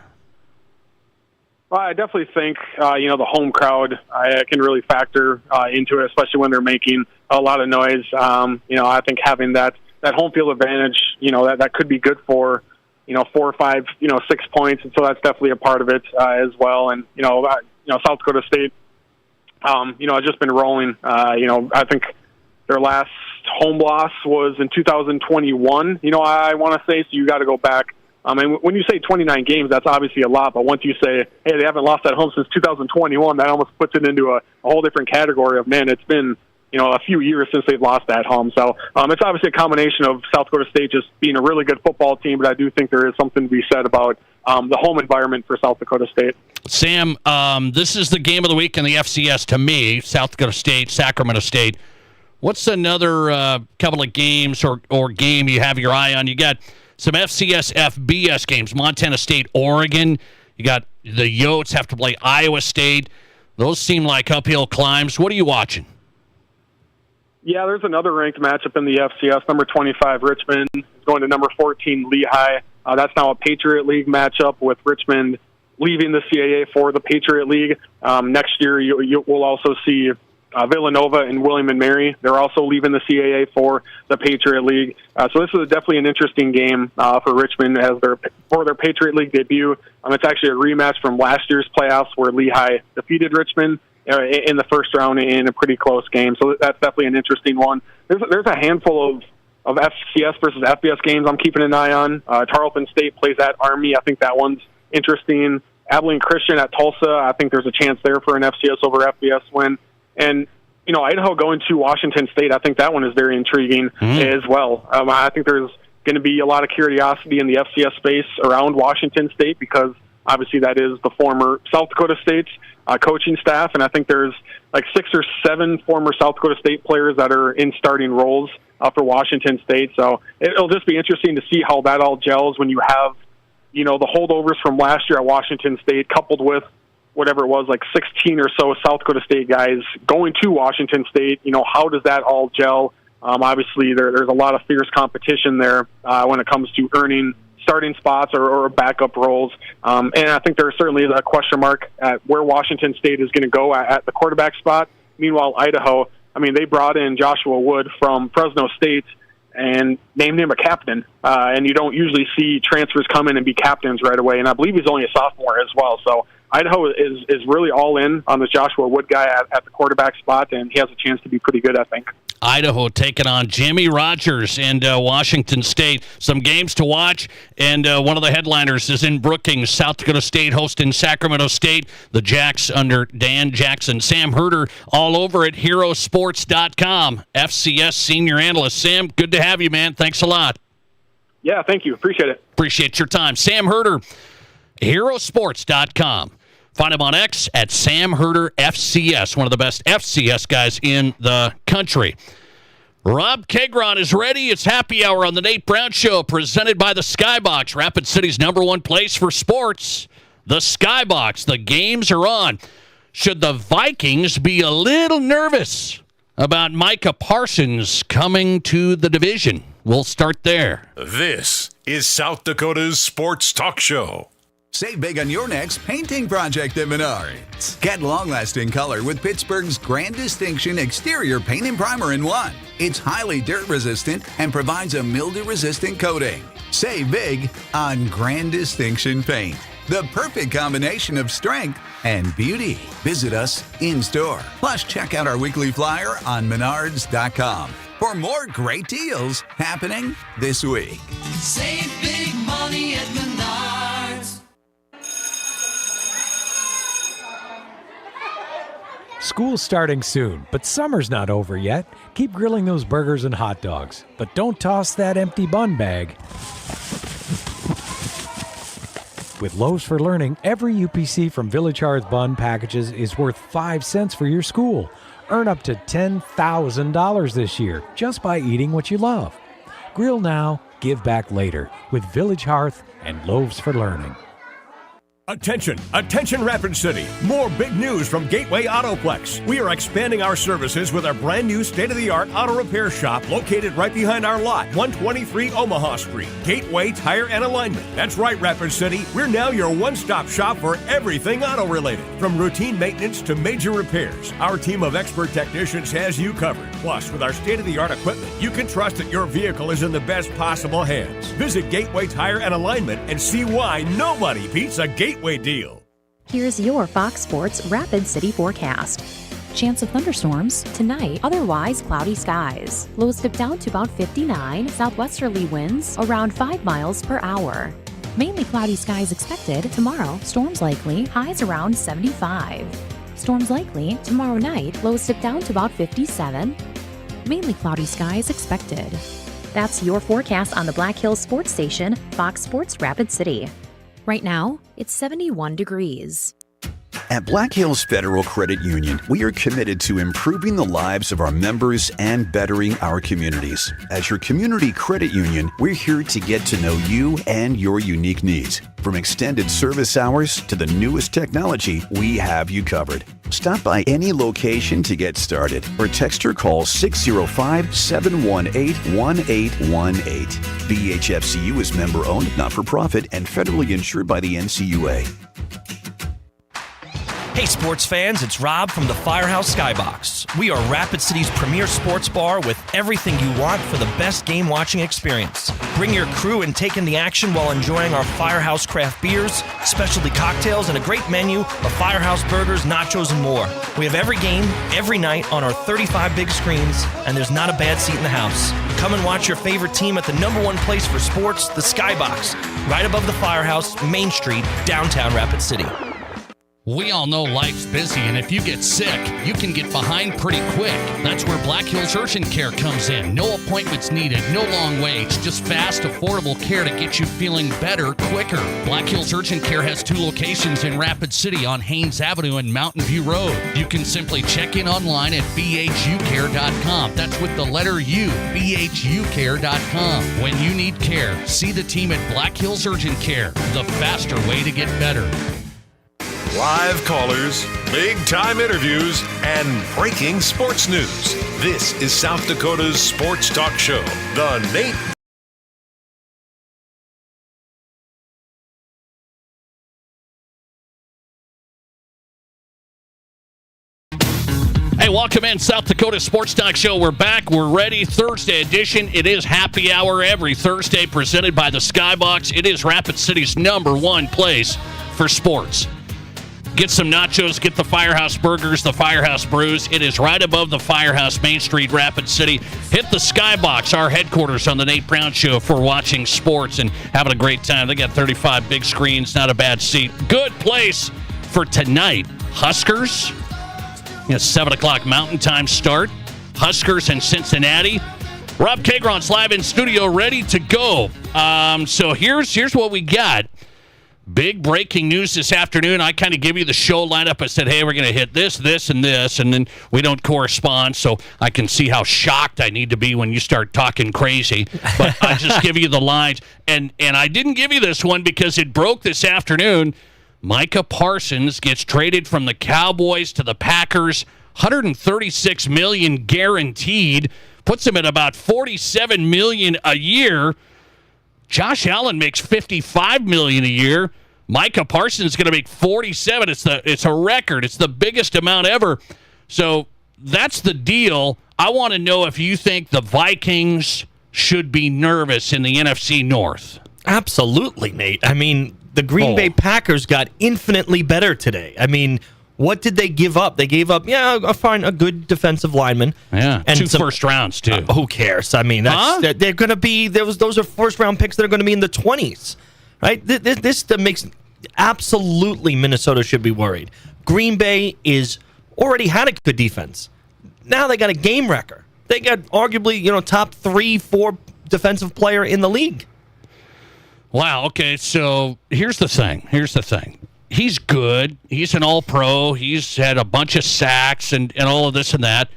S9: Well, I definitely think, the home crowd can really factor into it, especially when they're making a lot of noise. I think having that home field advantage, that could be good for, 4 or 5, 6 points. And so that's definitely a part of it as well. And, South Dakota State, has just been rolling. I think their last home loss was in 2021, I want to say, so you got to go back. And when you say 29 games, that's obviously a lot. But once you say, hey, they haven't lost at home since 2021, that almost puts it into a whole different category of, man, it's been, a few years since they've lost at home. So it's obviously a combination of South Dakota State just being a really good football team, but I do think there is something to be said about the home environment for South Dakota State.
S10: Sam, this is the game of the week in the FCS to me, South Dakota State, Sacramento State. What's another couple of games or game you have your eye on? You got some FCS, FBS games, Montana State, Oregon. You got the Yotes have to play Iowa State. Those seem like uphill climbs. What are you watching?
S9: Yeah, there's another ranked matchup in the FCS. Number 25, Richmond, is going to number 14, Lehigh. That's now a Patriot League matchup with Richmond leaving the CAA for the Patriot League. Next year, you will also see Villanova and William & Mary. They're also leaving the CAA for the Patriot League. So this is definitely an interesting game for Richmond for their Patriot League debut. It's actually a rematch from last year's playoffs where Lehigh defeated Richmond in the first round in a pretty close game. So that's definitely an interesting one. There's a handful of FCS versus FBS games I'm keeping an eye on. Tarleton State plays at Army. I think that one's interesting. Abilene Christian at Tulsa. I think there's a chance there for an FCS over FBS win. And, Idaho going to Washington State, I think that one is very intriguing as well. I think there's going to be a lot of curiosity in the FCS space around Washington State because obviously that is the former South Dakota State's coaching staff, and I think there's like 6 or 7 former South Dakota State players that are in starting roles for Washington State. So it'll just be interesting to see how that all gels when you have, the holdovers from last year at Washington State coupled with whatever it was, like 16 or so South Dakota State guys going to Washington State. How does that all gel? Obviously, there's a lot of fierce competition there when it comes to earning starting spots or backup roles. And I think there certainly is a question mark at where Washington State is going to go at the quarterback spot. Meanwhile, Idaho, they brought in Joshua Wood from Fresno State and named him a captain. And you don't usually see transfers come in and be captains right away. And I believe he's only a sophomore as well. So Idaho is really all in on this Joshua Wood guy at the quarterback spot, and he has a chance to be pretty good, I think.
S10: Idaho taking on Jimmy Rogers and Washington State. Some games to watch, and one of the headliners is in Brookings. South Dakota State hosting Sacramento State. The Jacks under Dan Jackson. Sam Herder all over at HeroSports.com, FCS senior analyst. Sam, good to have you, man. Thanks a lot.
S9: Yeah, thank you. Appreciate it.
S10: Appreciate your time. Sam Herder, HeroSports.com. Find him on X at Sam Herder FCS, one of the best FCS guys in the country. Rob Kegron is ready. It's Happy Hour on the Nate Brown Show, presented by the Skybox, Rapid City's #1 place for sports. The Skybox. The games are on. Should the Vikings be a little nervous about Micah Parsons coming to the division? We'll start there.
S8: This is South Dakota's Sports Talk Show.
S11: Save big on your next painting project at Menards. Get long-lasting color with Pittsburgh's Grand Distinction Exterior Paint and Primer in one. It's highly dirt-resistant and provides a mildew-resistant coating. Save big on Grand Distinction Paint. The perfect combination of strength and beauty. Visit us in-store. Plus, check out our weekly flyer on Menards.com for more great deals happening this week.
S7: Save big money at Menards.
S12: School's starting soon, but summer's not over yet. Keep grilling those burgers and hot dogs, but don't toss that empty bun bag. With Loaves for Learning, every UPC from Village Hearth Bun packages is worth 5 cents for your school. Earn up to $10,000 this year just by eating what you love. Grill now, give back later with Village Hearth and Loaves for Learning.
S13: Attention, attention Rapid City. More big news from Gateway Autoplex. We are expanding our services with our brand new state-of-the-art auto repair shop located right behind our lot, 123 Omaha Street. Gateway Tire and Alignment. That's right, Rapid City. We're now your one-stop shop for everything auto-related. From routine maintenance to major repairs, our team of expert technicians has you covered. Plus, with our state-of-the-art equipment, you can trust that your vehicle is in the best possible hands. Visit Gateway Tire and Alignment and see why nobody beats a Gateway deal.
S15: Here's your Fox Sports Rapid City forecast. Chance of thunderstorms tonight, otherwise cloudy skies. Lows dip down to about 59, southwesterly winds around 5 miles per hour. Mainly cloudy skies expected tomorrow, storms likely, highs around 75. Storms likely tomorrow night, lows dip down to about 57. Mainly cloudy skies expected. That's your forecast on the Black Hills Sports Station, Fox Sports Rapid City. Right now, it's 71 degrees.
S24: At Black Hills Federal Credit Union, we are committed to improving the lives of our members and bettering our communities. As your community credit union, we're here to get to know you and your unique needs. From extended service hours to the newest technology, we have you covered. Stop by any location to get started or text or call 605-718-1818. BHFCU is member-owned, not-for-profit, and federally insured by the NCUA.
S25: Hey sports fans, it's Rob from the Firehouse Skybox. We are Rapid City's premier sports bar with everything you want for the best game watching experience. Bring your crew and take in the action while enjoying our Firehouse craft beers, specialty cocktails, and a great menu of Firehouse burgers, nachos, and more. We have every game, every night on our 35 big screens, and there's not a bad seat in the house. Come and watch your favorite team at the number one place for sports, the Skybox, right above the Firehouse, Main Street, downtown Rapid City.
S10: We all know life's busy, and if you get sick, you can get behind pretty quick. That's where Black Hills Urgent Care comes in. No appointments needed, no long waits, just fast, affordable care to get you feeling better quicker. Black Hills Urgent Care has 2 locations in Rapid City on Haynes Avenue and Mountain View Road. You can simply check in online at bhucare.com. That's with the letter U, bhucare.com. When you need care, see the team at Black Hills Urgent Care, the faster way to get better.
S8: Live callers, big-time interviews, and breaking sports news. This is South Dakota's sports talk show, The Nate.
S10: Hey, welcome in, South Dakota Sports Talk Show. We're back. We're ready. Thursday edition. It is happy hour every Thursday presented by the Skybox. It is Rapid City's number one place for sports. Get some nachos, get the Firehouse burgers, the Firehouse brews. It is right above the Firehouse, Main Street, Rapid City. Hit the Skybox, our headquarters on the Nate Brown Show, for watching sports and having a great time. They got 35 big screens, not a bad seat. Good place for tonight. Huskers, 7 o'clock Mountain Time start. Huskers and Cincinnati. Rob Kagron's live in studio, ready to go. So here's what we got. Big breaking news this afternoon. I kind of give you the show lineup. I said, hey, we're going to hit this, this, and this, and then we don't correspond, so I can see how shocked I need to be when you start talking crazy. But I just give you the lines. And I didn't give you this one because it broke this afternoon. Micah Parsons gets traded from the Cowboys to the Packers, $136 million guaranteed, puts him at about $47 million a year. Josh Allen makes $55 million a year. Micah Parsons is going to make 47. It's a record. It's the biggest amount ever. So that's the deal. I want to know if you think the Vikings should be nervous in the NFC North.
S25: Absolutely, Nate. I mean, the Green Bay Packers got infinitely better today. I mean, what did they give up? They gave up, a good defensive lineman.
S10: Yeah,
S25: and
S10: 2 first rounds, too.
S25: Who cares? I mean, they're going to be, those are first-round picks that are going to be in the 20s, right? This makes, absolutely, Minnesota should be worried. Green Bay already had a good defense. Now they got a game wrecker. They got arguably, top 3-4 defensive player in the league.
S10: Wow, okay, so here's the thing. He's good. He's an all-pro. He's had a bunch of sacks and all of this and that.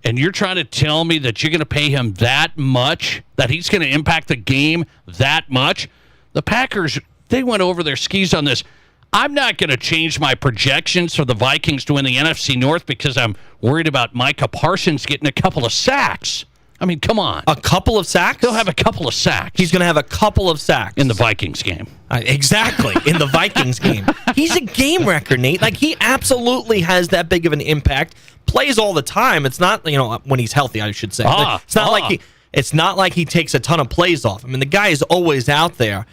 S10: And you're trying to tell me that you're going to pay him that much, that he's going to impact the game that much? The Packers, they went over their skis on this. I'm not going to change my projections for the Vikings to win the NFC North because I'm worried about Micah Parsons getting a couple of sacks. I mean, come on.
S25: A couple of sacks?
S10: He'll have a couple of sacks.
S25: He's going to have a couple of sacks.
S10: In the Vikings game.
S25: Exactly, in the Vikings game. He's a game wrecker, Nate. Like, he absolutely has that big of an impact. Plays all the time. It's not, when he's healthy, I should say. It's not like he takes a ton of plays off. I mean, the guy is always out there.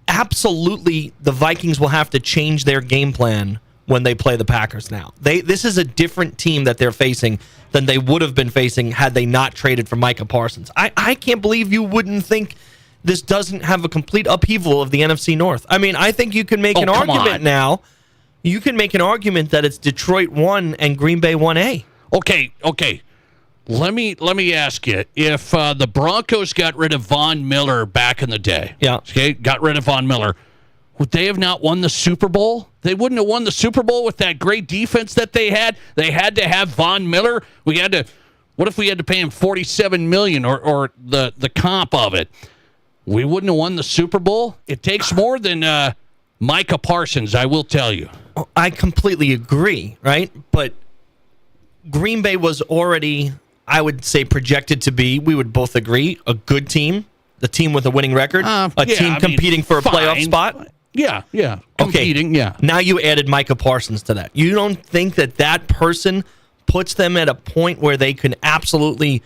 S25: Absolutely, the Vikings will have to change their game plan when they play the Packers now. This is a different team that they're facing than they would have been facing had they not traded for Micah Parsons. I can't believe you wouldn't think this doesn't have a complete upheaval of the NFC North. I mean, I think you can make an argument now. You can make an argument that it's Detroit 1 and Green Bay 1A.
S10: Okay. Let me ask you, if the Broncos got rid of Von Miller back in the day, got rid of Von Miller, would they have not won the Super Bowl? They wouldn't have won the Super Bowl with that great defense that they had. They had to have Von Miller. What if we had to pay him $47 million or the comp of it? We wouldn't have won the Super Bowl. It takes more than Micah Parsons, I will tell you.
S25: I completely agree, right? But Green Bay was already, I would say, projected to be, we would both agree, a good team. The team with a winning record. Team competing for a playoff spot.
S10: Yeah. Competing, yeah.
S25: Now you added Micah Parsons to that. You don't think that person puts them at a point where they can absolutely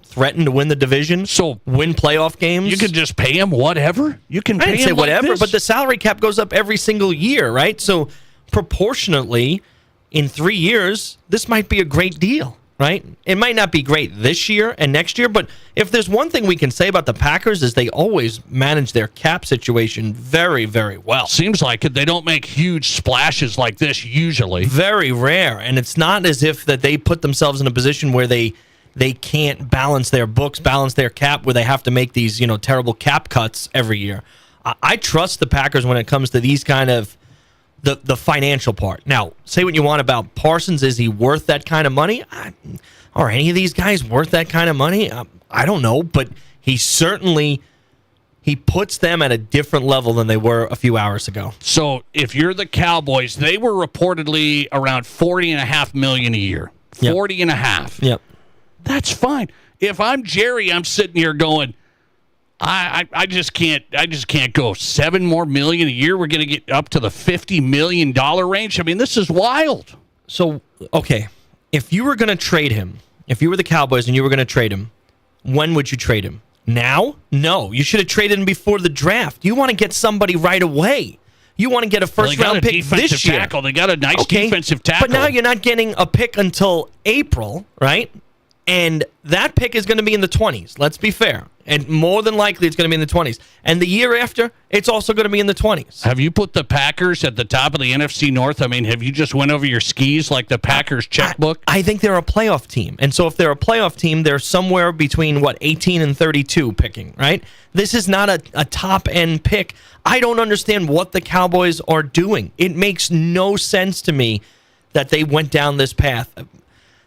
S25: threaten to win the division, so win playoff games?
S10: You could just pay him whatever? You can pay him
S25: I didn't say whatever,
S10: like
S25: but the salary cap goes up every single year, right? So proportionately, in 3 years, this might be a great deal. Right? It might not be great this year and next year, but if there's one thing we can say about the Packers is they always manage their cap situation very, very well.
S10: Seems like it. They don't make huge splashes like this usually.
S25: Very rare, and it's not as if that they put themselves in a position where they can't balance their books, balance their cap, where they have to make these terrible cap cuts every year. I trust the Packers when it comes to these kind of the financial part. Now, say what you want about Parsons. Is he worth that kind of money? Are any of these guys worth that kind of money? I don't know, but he puts them at a different level than they were a few hours ago.
S10: So if you're the Cowboys, they were reportedly around $40.5 million a year. $40.5.
S25: Yep.
S10: That's fine. If I'm Jerry, I'm sitting here going, I just can't go $7 more million a year. We're going to get up to the $50 million range. I mean, this is wild.
S25: So, okay, if you were going to trade him, if you were the Cowboys and you were going to trade him, when would you trade him? Now? No, you should have traded him before the draft. You want to get somebody right away. You want to get a first-round pick this year.
S10: Tackle. They got a nice defensive tackle.
S25: But now you're not getting a pick until April, right? And that pick is going to be in the 20s. Let's be fair. And more than likely, it's going to be in the 20s. And the year after, it's also going to be in the 20s.
S10: Have you put the Packers at the top of the NFC North? I mean, have you just went over your skis like the Packers checkbook?
S25: I think they're a playoff team. And so if they're a playoff team, they're somewhere between, 18 and 32 picking, right? This is not a top-end pick. I don't understand what the Cowboys are doing. It makes no sense to me that they went down this path.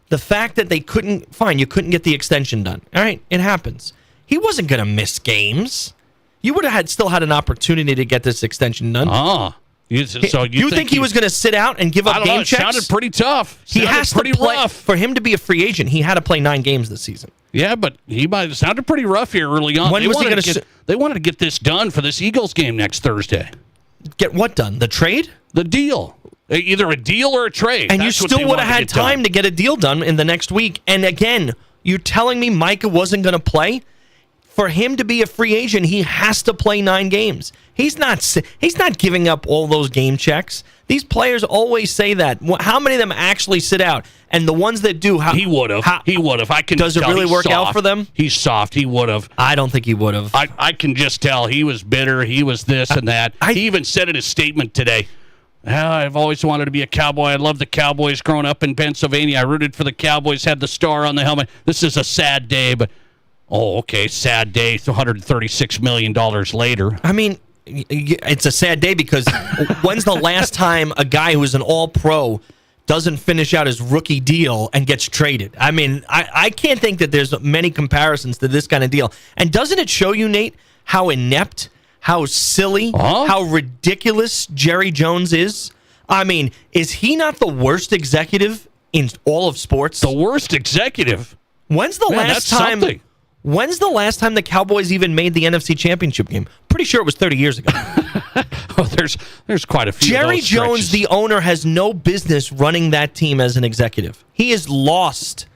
S25: The fact that they couldn't get the extension done. All right, it happens. He wasn't going to miss games. You would have still had an opportunity to get this extension done.
S10: You
S25: think he was going to sit out and give up game checks?
S10: It sounded pretty tough.
S25: He has to play rough. For him to be a free agent, he had to play 9 games this season.
S10: Yeah, but he might have sounded pretty rough here early on. They wanted to get this done for this Eagles game next Thursday.
S25: Get what done? The trade?
S10: The deal. Either a deal or a trade.
S25: And
S10: That's
S25: you
S10: what
S25: still
S10: they
S25: would have
S10: wanted
S25: had
S10: to get
S25: time
S10: done.
S25: to get a deal done in the next week. And again, you're telling me Micah wasn't going to play? For him to be a free agent, he has to play 9 games. He's not giving up all those game checks. These players always say that. How many of them actually sit out? And the ones that do,
S10: he would have. He would have. I can.
S25: Does it
S10: tell
S25: really
S10: he's
S25: work out
S10: soft.
S25: for them?
S10: He's soft. He would have.
S25: I don't think he would have.
S10: I can just tell he was bitter. He was this and that. He even said in his statement today, I've always wanted to be a Cowboy. I love the Cowboys growing up in Pennsylvania. I rooted for the Cowboys, had the star on the helmet. This is a sad day, but, okay, sad day, $136 million later.
S25: I mean, it's a sad day because when's the last time a guy who is an all-pro doesn't finish out his rookie deal and gets traded? I mean, I can't think that there's many comparisons to this kind of deal. And doesn't it show you, Nate, how inept, how silly, how ridiculous Jerry Jones is? I mean, is he not the worst executive in all of sports?
S10: The worst executive?
S25: When's the last time?
S10: Something.
S25: When's the last time the Cowboys even made the NFC Championship game? Pretty sure it was 30 years ago.
S10: There's quite a few.
S25: Jerry
S10: of those
S25: Jones,
S10: stretches.
S25: the owner, has no business running that team as an executive. He is lost.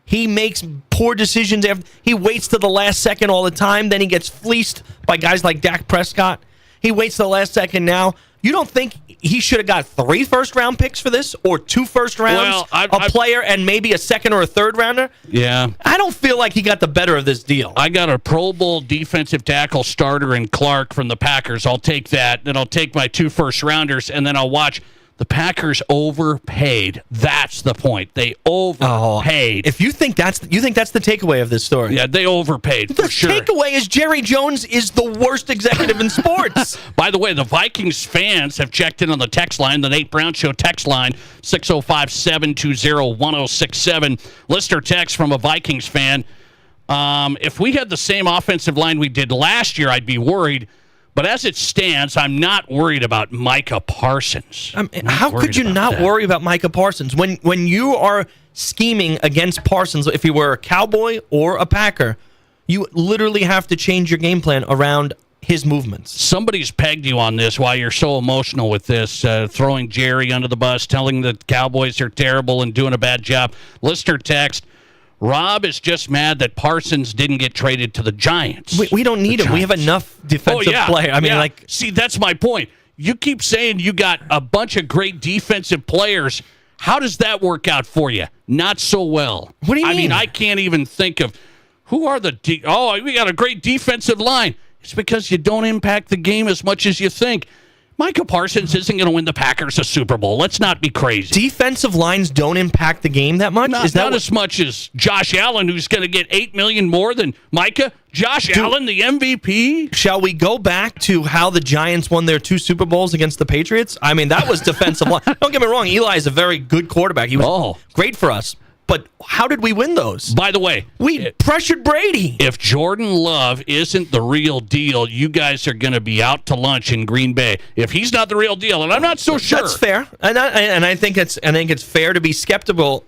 S25: He makes poor decisions. He waits to the last second all the time. Then he gets fleeced by guys like Dak Prescott. He waits to the last second now. You don't think he should have got 3 first-round picks for this, or 2 first rounds, a player, and maybe a second or a third rounder?
S10: Yeah.
S25: I don't feel like he got the better of this deal.
S10: I got a Pro Bowl defensive tackle starter in Clark from the Packers. I'll take that. Then I'll take my 2 first-rounders, and then I'll watch. The Packers overpaid. That's the point. They overpaid.
S25: If you think that's the takeaway of this story.
S10: Yeah, they overpaid for sure.
S25: The takeaway is Jerry Jones is the worst executive in sports.
S10: By the way, the Vikings fans have checked in on the text line, the Nate Brown Show text line, 605-720-1067. Listener text from a Vikings fan. If we had the same offensive line we did last year, I'd be worried. But as it stands, I'm not worried about Micah Parsons.
S25: How could you not worry about Micah Parsons? When you are scheming against Parsons, if you were a Cowboy or a Packer, you literally have to change your game plan around his movements.
S10: Somebody's pegged you on this while you're so emotional with this, throwing Jerry under the bus, telling the Cowboys are terrible and doing a bad job. Listener text, Rob is just mad that Parsons didn't get traded to the Giants.
S25: We don't need him. We have enough defensive play. I mean,
S10: see, that's my point. You keep saying you got a bunch of great defensive players. How does that work out for you? Not so well.
S25: What do you mean?
S10: I mean, I can't even think of who are the we got a great defensive line. It's because you don't impact the game as much as you think. Micah Parsons isn't going to win the Packers a Super Bowl. Let's not be crazy.
S25: Defensive lines don't impact the game that much?
S10: Not as much as Josh Allen, who's going to get $8 million more than Micah. Josh Allen, the MVP?
S25: Shall we go back to how the Giants won their 2 Super Bowls against the Patriots? I mean, that was defensive line. Don't get me wrong. Eli is a very good quarterback. He was great for us. But how did we win those?
S10: By the way,
S25: we pressured Brady.
S10: If Jordan Love isn't the real deal, you guys are going to be out to lunch in Green Bay. If he's not the real deal, and I'm not so sure.
S25: That's fair. And I think it's fair to be skeptical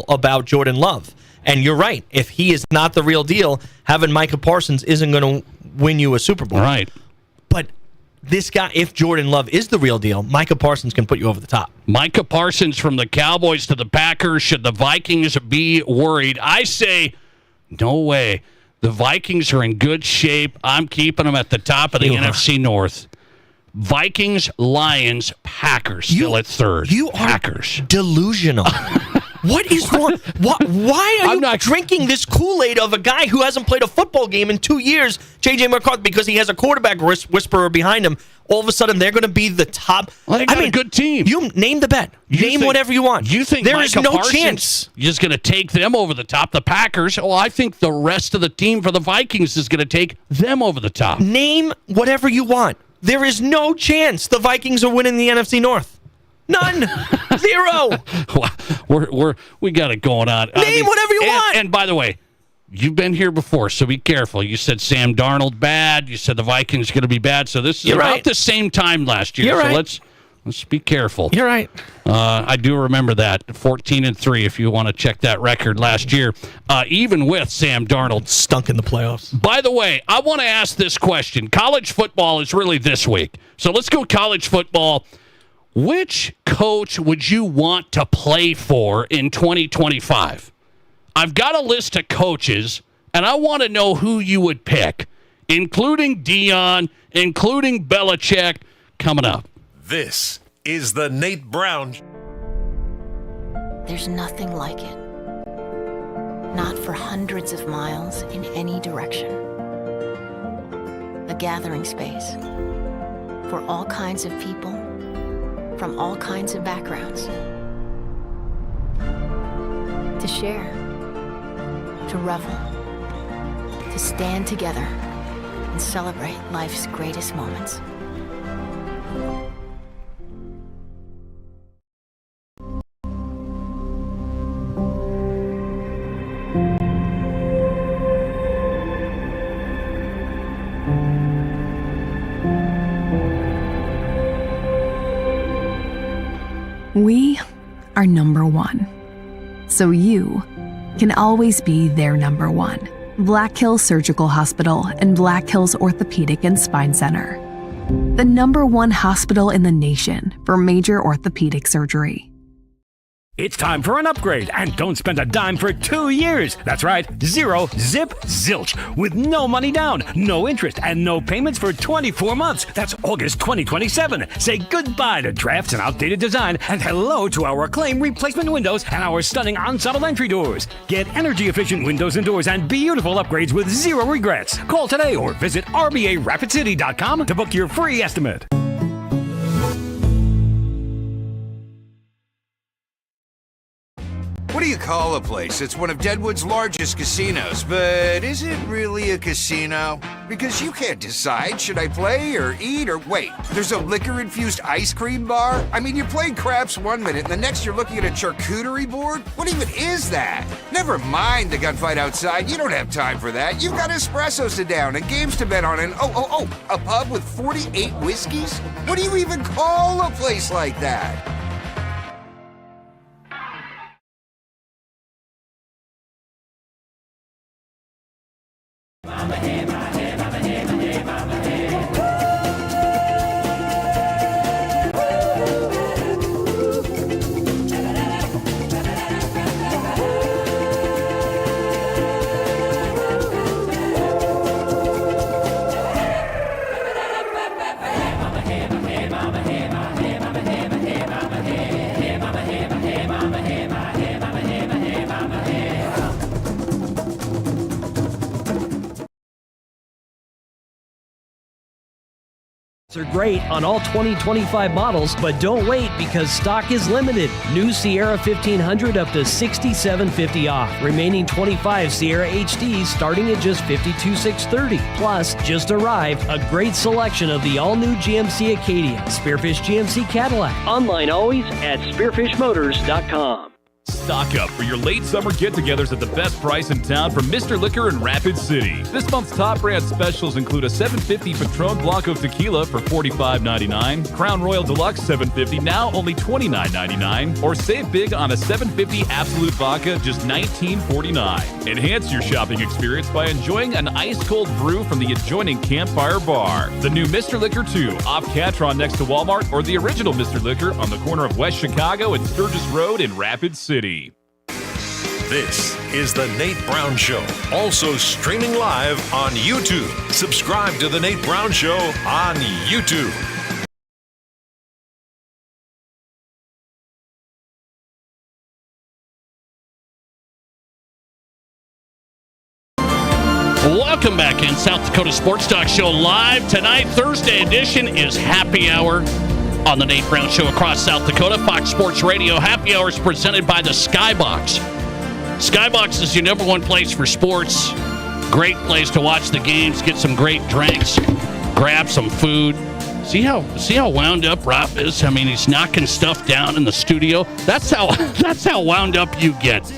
S25: about Jordan Love. And you're right. If he is not the real deal, having Micah Parsons isn't going to win you a Super Bowl.
S10: Right.
S25: But this guy, if Jordan Love is the real deal, Micah Parsons can put you over the top.
S10: Micah Parsons from the Cowboys to the Packers. Should the Vikings be worried? I say, no way. The Vikings are in good shape. I'm keeping them at the top of the NFC North. Vikings, Lions, Packers still at third.
S25: You are delusional. What is wrong? Why are you drinking this Kool-Aid of a guy who hasn't played a football game in 2 years, J.J. McCarthy, because he has a quarterback whisperer behind him? All of a sudden, they're going to be the top.
S10: Well, they got a good team.
S25: You name the bet. Name whatever you want.
S10: You think
S25: there is
S10: Micah
S25: no
S10: Parsons
S25: chance
S10: is going to take them over the top? The Packers. Well, I think the rest of the team for the Vikings is going to take them over the top.
S25: Name whatever you want. There is no chance the Vikings are winning the NFC North. None. Zero.
S10: We got it going on.
S25: Name whatever you want.
S10: And by the way, you've been here before, so be careful. You said Sam Darnold bad. You said the Vikings going to be bad. So this is about the same time last year.
S25: You're
S10: so
S25: right.
S10: Let's be careful.
S2: You're right.
S10: I do remember that 14-3. If you want to check that record last year, even with Sam Darnold,
S2: stunk in the playoffs.
S10: By the way, I want to ask this question. College football is really this week, so let's go college football. Which coach would you want to play for in 2025? I've got a list of coaches, and I want to know who you would pick, including Dion, including Belichick, coming up.
S8: This is the Nate Brown.
S19: There's nothing like it. Not for hundreds of miles in any direction. A gathering space for all kinds of people from all kinds of backgrounds. To share, to revel, to stand together and celebrate life's greatest moments.
S20: We are number one. So you can always be their number one. Black Hills Surgical Hospital and Black Hills Orthopedic and Spine Center. The number one hospital in the nation for major orthopedic surgery.
S21: It's time for an upgrade, and don't spend a dime for 2 years. That's right, 0 zip zilch, with no money down, no interest, and no payments for 24 months. That's August 2027. Say goodbye to drafts and outdated design, and hello to our acclaimed replacement windows and our stunning ensemble entry doors. Get energy-efficient windows and doors and beautiful upgrades with zero regrets. Call today or visit RBARapidCity.com to book your free estimate.
S22: What do you call a place that's one of Deadwood's largest casinos, but is it really a casino? Because you can't decide, should I play or eat or wait, there's a liquor-infused ice cream bar? I mean, you're playing craps 1 minute and the next you're looking at a charcuterie board? What even is that? Never mind the gunfight outside, you don't have time for that. You've got espressos to down and games to bet on and a pub with 48 whiskeys? What do you even call a place like that?
S5: Are great on all 2025 models, but don't wait because stock is limited. New Sierra 1500 up to $67.50 off. Remaining 25 Sierra HDs starting at just $52,630. Plus, just arrived a great selection of the all-new GMC Acadia, Spearfish GMC Cadillac. Online always at spearfishmotors.com.
S1: Stock up for your late summer get-togethers at the best price in town from Mr. Liquor in Rapid City. This month's top brand specials include a $7.50 Patron Blanco Tequila for $45.99, Crown Royal Deluxe $7.50 now only $29.99, or save big on a $7.50 Absolute Vodka just $19.49. Enhance your shopping experience by enjoying an ice-cold brew from the adjoining Campfire Bar. The new Mr. Liquor 2 off Catron next to Walmart, or the original Mr. Liquor on the corner of West Chicago and Sturgis Road in Rapid City.
S8: This is the Nate Brown Show, also streaming live on YouTube. Subscribe to the Nate Brown Show on YouTube.
S10: Welcome back in. South Dakota Sports Talk Show live tonight. Thursday edition is Happy Hour on the Nate Brown Show across South Dakota. Fox Sports Radio. Happy Hour is presented by the Skybox. Skybox is your number one place for sports. Great place to watch the games, get some great drinks, grab some food. See how wound up Rob is? I mean, he's knocking stuff down in the studio. That's how wound up you get.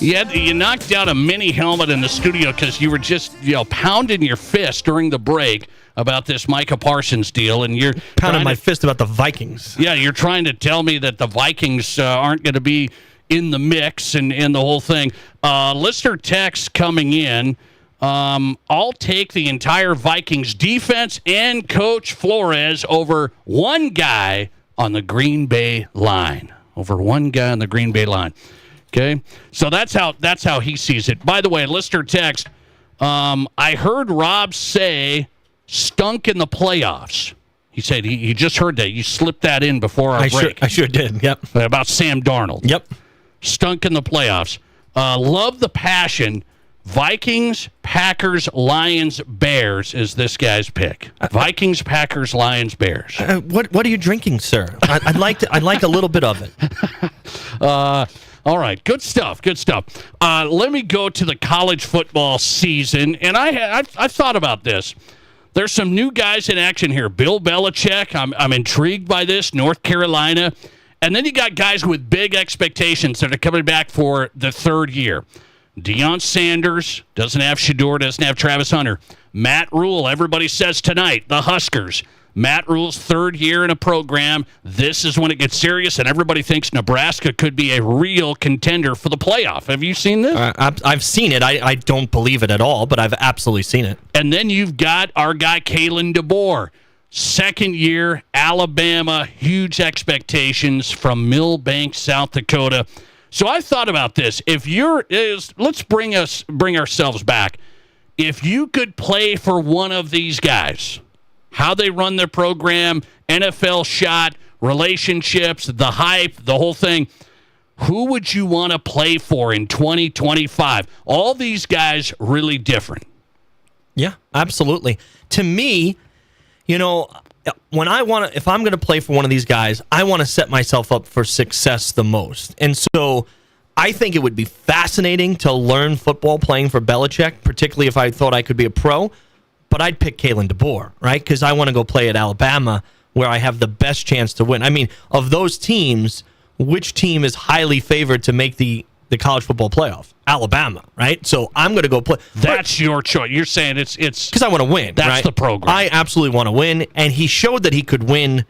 S10: You knocked down a mini helmet in the studio because you were just pounding your fist during the break about this Micah Parsons deal, and you're
S2: pounding my fist about the Vikings.
S10: Yeah, you're trying to tell me that the Vikings aren't going to be in the mix and the whole thing. Listener text coming in. I'll take the entire Vikings defense and Coach Flores over one guy on the Green Bay line. Okay, so that's how he sees it. By the way, listener text. I heard Rob say stunk in the playoffs. He said he just heard that. You slipped that in before our break.
S2: I sure did. Yep.
S10: About Sam Darnold.
S2: Yep.
S10: Stunk in the playoffs. Love the passion. Vikings, Packers, Lions, Bears is this guy's pick. Vikings, Packers, Lions, Bears.
S2: What are you drinking, sir? I'd like a little bit of it.
S10: All right, good stuff. Let me go to the college football season, and I've thought about this. There's some new guys in action here. Bill Belichick, I'm intrigued by this. North Carolina, and then you got guys with big expectations that are coming back for the third year. Deion Sanders doesn't have Shedeur, doesn't have Travis Hunter. Matt Rule, everybody says tonight, the Huskers. Matt Rule's third year in a program. This is when it gets serious, and everybody thinks Nebraska could be a real contender for the playoff. Have you seen this?
S2: I've seen it. I don't believe it at all, but I've absolutely seen it.
S10: And then you've got our guy, Kalen DeBoer. Second year, Alabama, huge expectations from Millbank, South Dakota. So I thought about this. Let's bring ourselves back. If you could play for one of these guys, how they run their program, NFL shot, relationships, the hype, the whole thing, who would you want to play for in 2025? All these guys really different.
S2: Yeah, absolutely. To me, when if I'm going to play for one of these guys, I want to set myself up for success the most. And so I think it would be fascinating to learn football playing for Belichick, particularly if I thought I could be a pro. But I'd pick Kalen DeBoer, right? Because I want to go play at Alabama where I have the best chance to win. I mean, of those teams, which team is highly favored to make the college football playoff? Alabama, right? So I'm going to go play.
S10: That's your choice. You're saying it's
S2: because I want to win.
S10: That's
S2: right?
S10: the program.
S2: I absolutely want to win, and he showed that he could win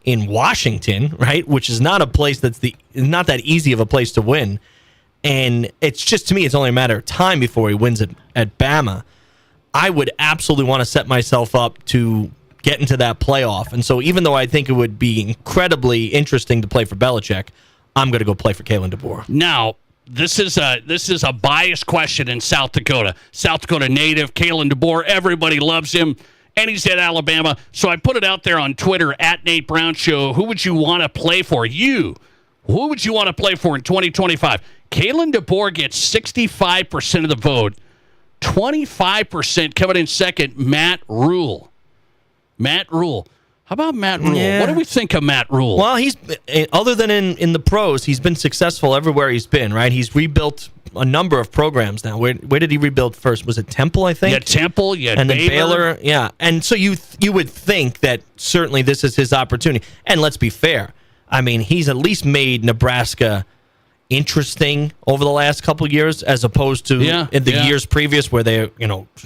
S2: in Washington, right? Which is not a place that's not that easy of a place to win. And it's just, to me, it's only a matter of time before he wins at Bama. I would absolutely want to set myself up to get into that playoff. And so even though I think it would be incredibly interesting to play for Belichick, I'm going to go play for Kalen DeBoer.
S10: Now, this is a biased question in South Dakota. South Dakota native, Kalen DeBoer, everybody loves him, and he's at Alabama. So I put it out there on Twitter, at Nate Brown Show. Who would you want to play for? Who would you want to play for in 2025? Kalen DeBoer gets 65% of the vote. 25% coming in second, Matt Rule. How about Matt Rule?
S2: Yeah.
S10: What do we think of Matt Rule?
S2: Well, he's other than in the pros, he's been successful everywhere he's been, right? He's rebuilt a number of programs now. Where did he rebuild first? Was it Temple, I think?
S10: Yeah, Temple, yeah,
S2: and then Baylor. Yeah. And so you would think that certainly this is his opportunity. And let's be fair. I mean, he's at least made Nebraska interesting over the last couple of years, as opposed to in the years previous where they,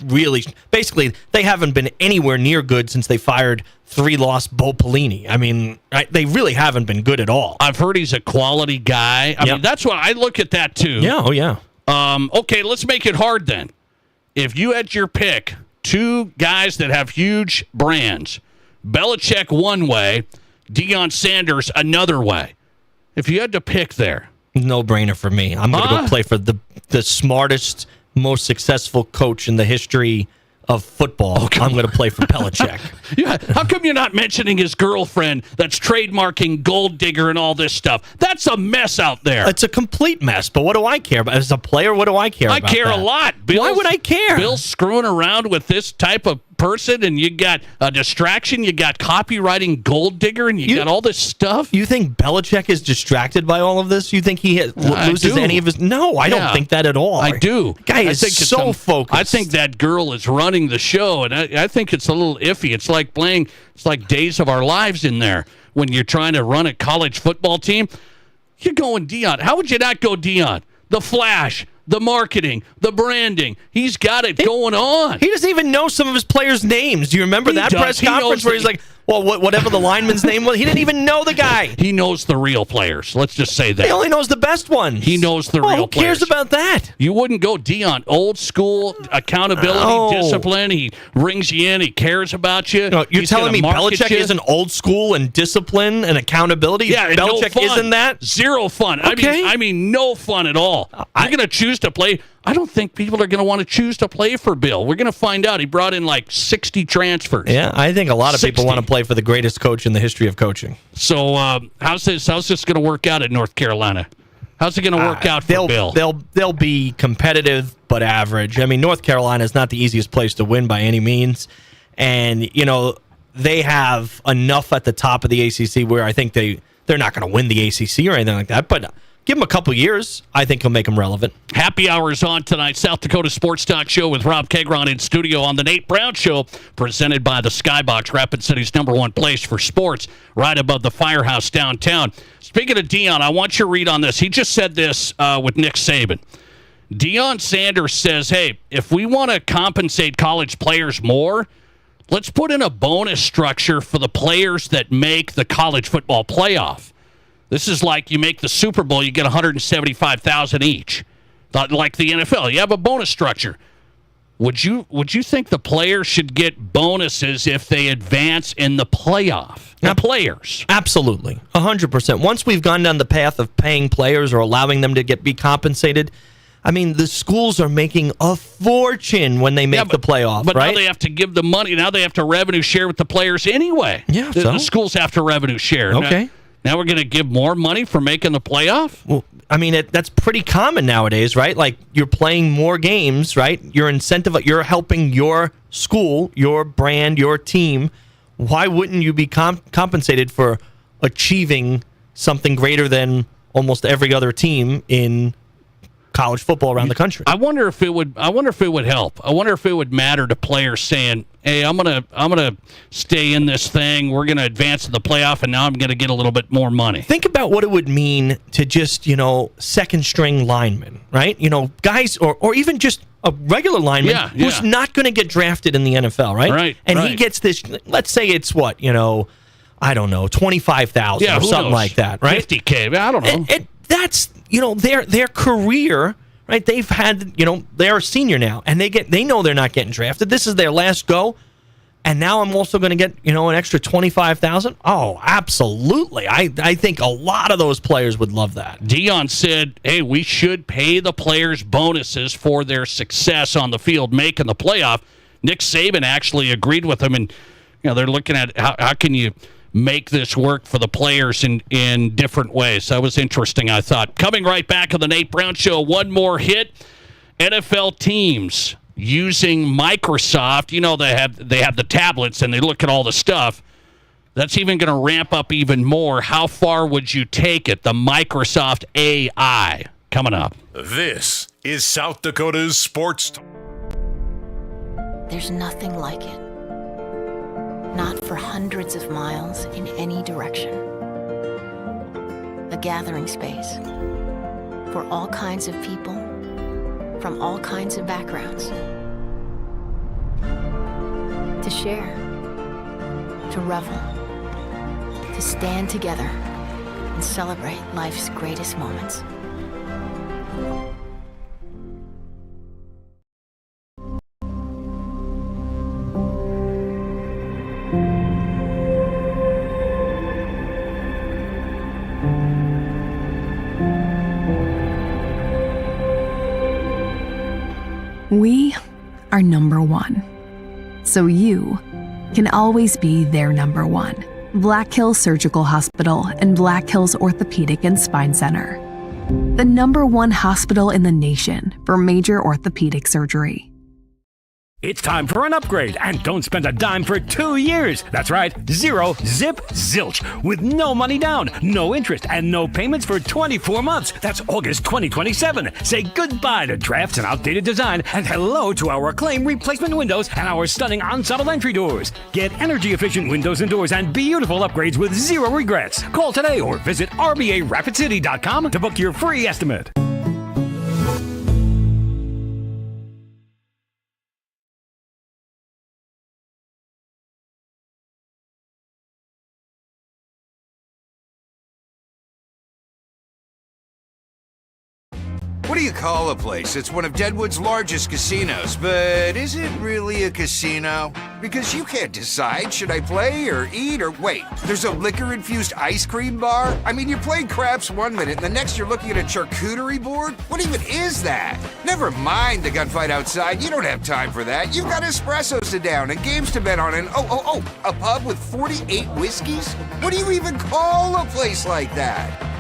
S2: really, basically, they haven't been anywhere near good since they fired 3-loss Bo Pelini. I mean, they really haven't been good at all.
S10: I've heard he's a quality guy. I mean, that's what I look at that too.
S2: Yeah, oh yeah.
S10: Okay, let's make it hard then. If you had your pick, two guys that have huge brands, Belichick one way, Deion Sanders another way. If you had to pick there.
S2: No-brainer for me. I'm going to go play for the smartest, most successful coach in the history of football. I'm going to play for Belichick.
S10: Yeah. How come you're not mentioning his girlfriend that's trademarking Gold Digger and all this stuff? That's a mess out there.
S2: It's a complete mess, but what do I care about? As a player, what do I care about?
S10: I care a lot.
S2: Why would I care?
S10: Bill's screwing around with this type of person, and you got a distraction, you got copywriting Gold Digger, and you got all this stuff.
S2: You think Belichick is distracted by all of this? You think he loses any of his... No, I don't think that at all.
S10: I do.
S2: Guy is so focused.
S10: I think that girl is running the show, and I think it's a little iffy. It's like Days of Our Lives in there when you're trying to run a college football team. You're going Deion. How would you not go Deion? the flash, the marketing, the branding. He's got it going on.
S2: He doesn't even know some of his players' names. Do you remember that press conference where he's like, well, whatever the lineman's name was? He didn't even know the guy.
S10: He knows the real players. Let's just say that.
S2: He only knows the best ones.
S10: He knows the real
S2: who cares
S10: players.
S2: about that?
S10: You wouldn't go Deion. Old school accountability, discipline. He rings you in. He cares about you.
S2: No, you're
S10: He's
S2: telling me
S10: gonna market
S2: Belichick
S10: you.
S2: isn't old school and discipline and accountability?
S10: Yeah, and
S2: Belichick
S10: no fun.
S2: isn't that?
S10: Zero fun.
S2: Okay.
S10: I mean, no fun at all. You're going to choose to play. I don't think people are going to want to choose to play for Bill. We're going to find out. He brought in like 60 transfers.
S2: Yeah, I think a lot of
S10: 60.
S2: people want to play for the greatest coach in the history of coaching.
S10: So how's this going to work out at North Carolina? How's it going to work out for Bill?
S2: They'll be competitive but average. I mean, North Carolina is not the easiest place to win by any means, and they have enough at the top of the ACC where I think they're not going to win the ACC or anything like that, but. Give him a couple years. I think he'll make him relevant.
S10: Happy hours on tonight. South Dakota Sports Talk Show with Rob Kegron in studio on the Nate Brown Show, presented by the Skybox, Rapid City's #1 place for sports, right above the Firehouse downtown. Speaking of Deion, I want your read on this. He just said this with Nick Saban. Deion Sanders says, hey, if we want to compensate college players more, let's put in a bonus structure for the players that make the college football playoff. This is like you make the Super Bowl, you get $175,000 each. Like the NFL, you have a bonus structure. Would you think the players should get bonuses if they advance in the playoff? The players.
S2: Absolutely. 100%. Once we've gone down the path of paying players or allowing them to be compensated, I mean, the schools are making a fortune when they make the playoff,
S10: but
S2: right?
S10: Now they have to give the money. Now they have to revenue share with the players anyway.
S2: Yeah,
S10: the schools have to revenue share.
S2: Okay.
S10: Now we're going to give more money for making the playoff?
S2: Well, I mean, that's pretty common nowadays, right? Like, you're playing more games, right? You're helping your school, your brand, your team. Why wouldn't you be compensated for achieving something greater than almost every other team in college football around the country?
S10: I wonder if it would help. I wonder if it would matter to players saying, hey, I'm gonna stay in this thing. We're gonna advance to the playoff, and now I'm gonna get a little bit more money.
S2: Think about what it would mean to just, second string linemen, right? Guys, or even just a regular lineman who's not going to get drafted in the NFL, right?
S10: Right.
S2: And he gets this, let's say it's what, I don't know, 25,000 or something like that, right?
S10: 50K, I don't know.
S2: And that's, their career, right? They've had, they're a senior now, and they know they're not getting drafted. This is their last go, and now I'm also going to get, an extra 25,000. Oh, absolutely. I think a lot of those players would love that.
S10: Deion said, hey, we should pay the players bonuses for their success on the field making the playoff. Nick Saban actually agreed with him, and they're looking at how can you make this work for the players in different ways. That was interesting, I thought. Coming right back on the Nate Brown Show, one more hit. NFL teams using Microsoft. They have the tablets and they look at all the stuff. That's even going to ramp up even more. How far would you take it? The Microsoft AI coming up.
S8: This is South Dakota's Sports Talk.
S19: There's nothing like it. Not for hundreds of miles in any direction. A gathering space for all kinds of people from all kinds of backgrounds. To share, to revel, to stand together and celebrate life's greatest moments.
S20: We are number one. So you can always be their number one. Black Hills Surgical Hospital and Black Hills Orthopedic and Spine Center. The #1 hospital in the nation for major orthopedic surgery.
S21: It's time for an upgrade, and don't spend a dime for 2 years. That's right, 0 zip zilch, with no money down, no interest, and no payments for 24 months. That's August 2027. Say goodbye to drafts and outdated design, and hello to our acclaimed replacement windows and our stunning ensemble entry doors. Get energy-efficient windows and doors and beautiful upgrades with zero regrets. Call today or visit RBARapidCity.com to book your free estimate.
S22: What do you call a place that's one of Deadwood's largest casinos, but is it really a casino? Because you can't decide, should I play or eat or wait, there's a liquor-infused ice cream bar? I mean, you're playing craps one minute and the next you're looking at a charcuterie board? What even is that? Never mind the gunfight outside, you don't have time for that. You've got espressos to down and games to bet on and a pub with 48 whiskeys? What do you even call a place like that?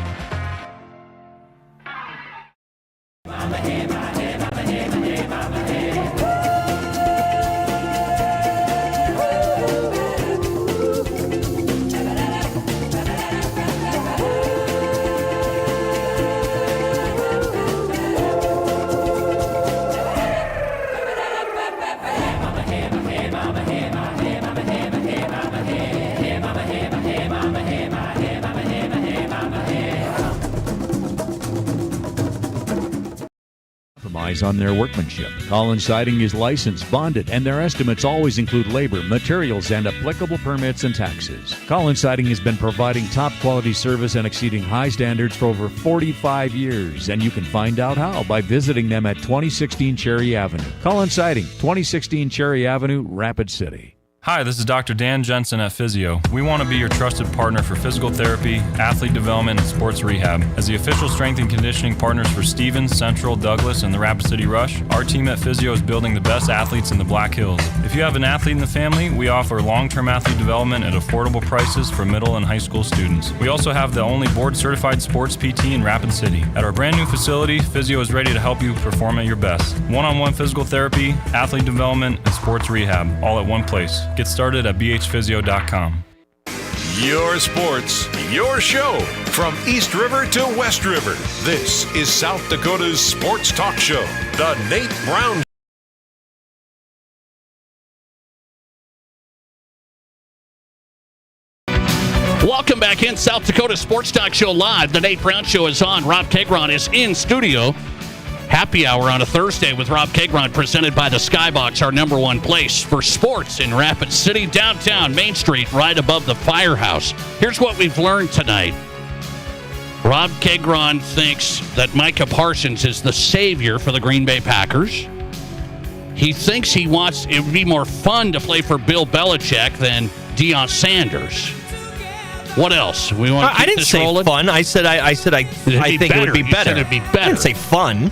S3: On their workmanship. Collins Siding is licensed, bonded, and their estimates always include labor, materials, and applicable permits and taxes. Collins Siding has been providing top quality service and exceeding high standards for over 45 years, and you can find out how by visiting them at 2016 Cherry Avenue. Collins Siding, 2016 Cherry Avenue, Rapid City.
S14: Hi, this is Dr. Dan Jensen at Physio. We want to be your trusted partner for physical therapy, athlete development, and sports rehab. As the official strength and conditioning partners for Stevens, Central, Douglas, and the Rapid City Rush, our team at Physio is building the best athletes in the Black Hills. If you have an athlete in the family, we offer long-term athlete development at affordable prices for middle and high school students. We also have the only board-certified sports PT in Rapid City. At our brand new facility, Physio is ready to help you perform at your best. One-on-one physical therapy, athlete development, and sports rehab, all at one place. Get started at bhphysio.com.
S8: Your sports, your show. From East River to West River, this is South Dakota's sports talk show, The Nate Brown.
S10: Welcome back in South Dakota Sports Talk Show Live. The Nate Brown Show is on. Rob Kegron is in studio. Happy Hour on a Thursday with Rob Kegron, presented by the Skybox, our number one place for sports in Rapid City, downtown Main Street, right above the firehouse. Here's what we've learned tonight. Rob Kegron thinks that Micah Parsons is the savior for the Green Bay Packers. He thinks it would be more fun to play for Bill Belichick than Deion Sanders. What else? We want to keep
S2: I didn't
S10: this
S2: say
S10: rolling?
S2: fun. I said I think it would be
S10: You
S2: better.
S10: said it'd be better.
S2: I didn't say fun.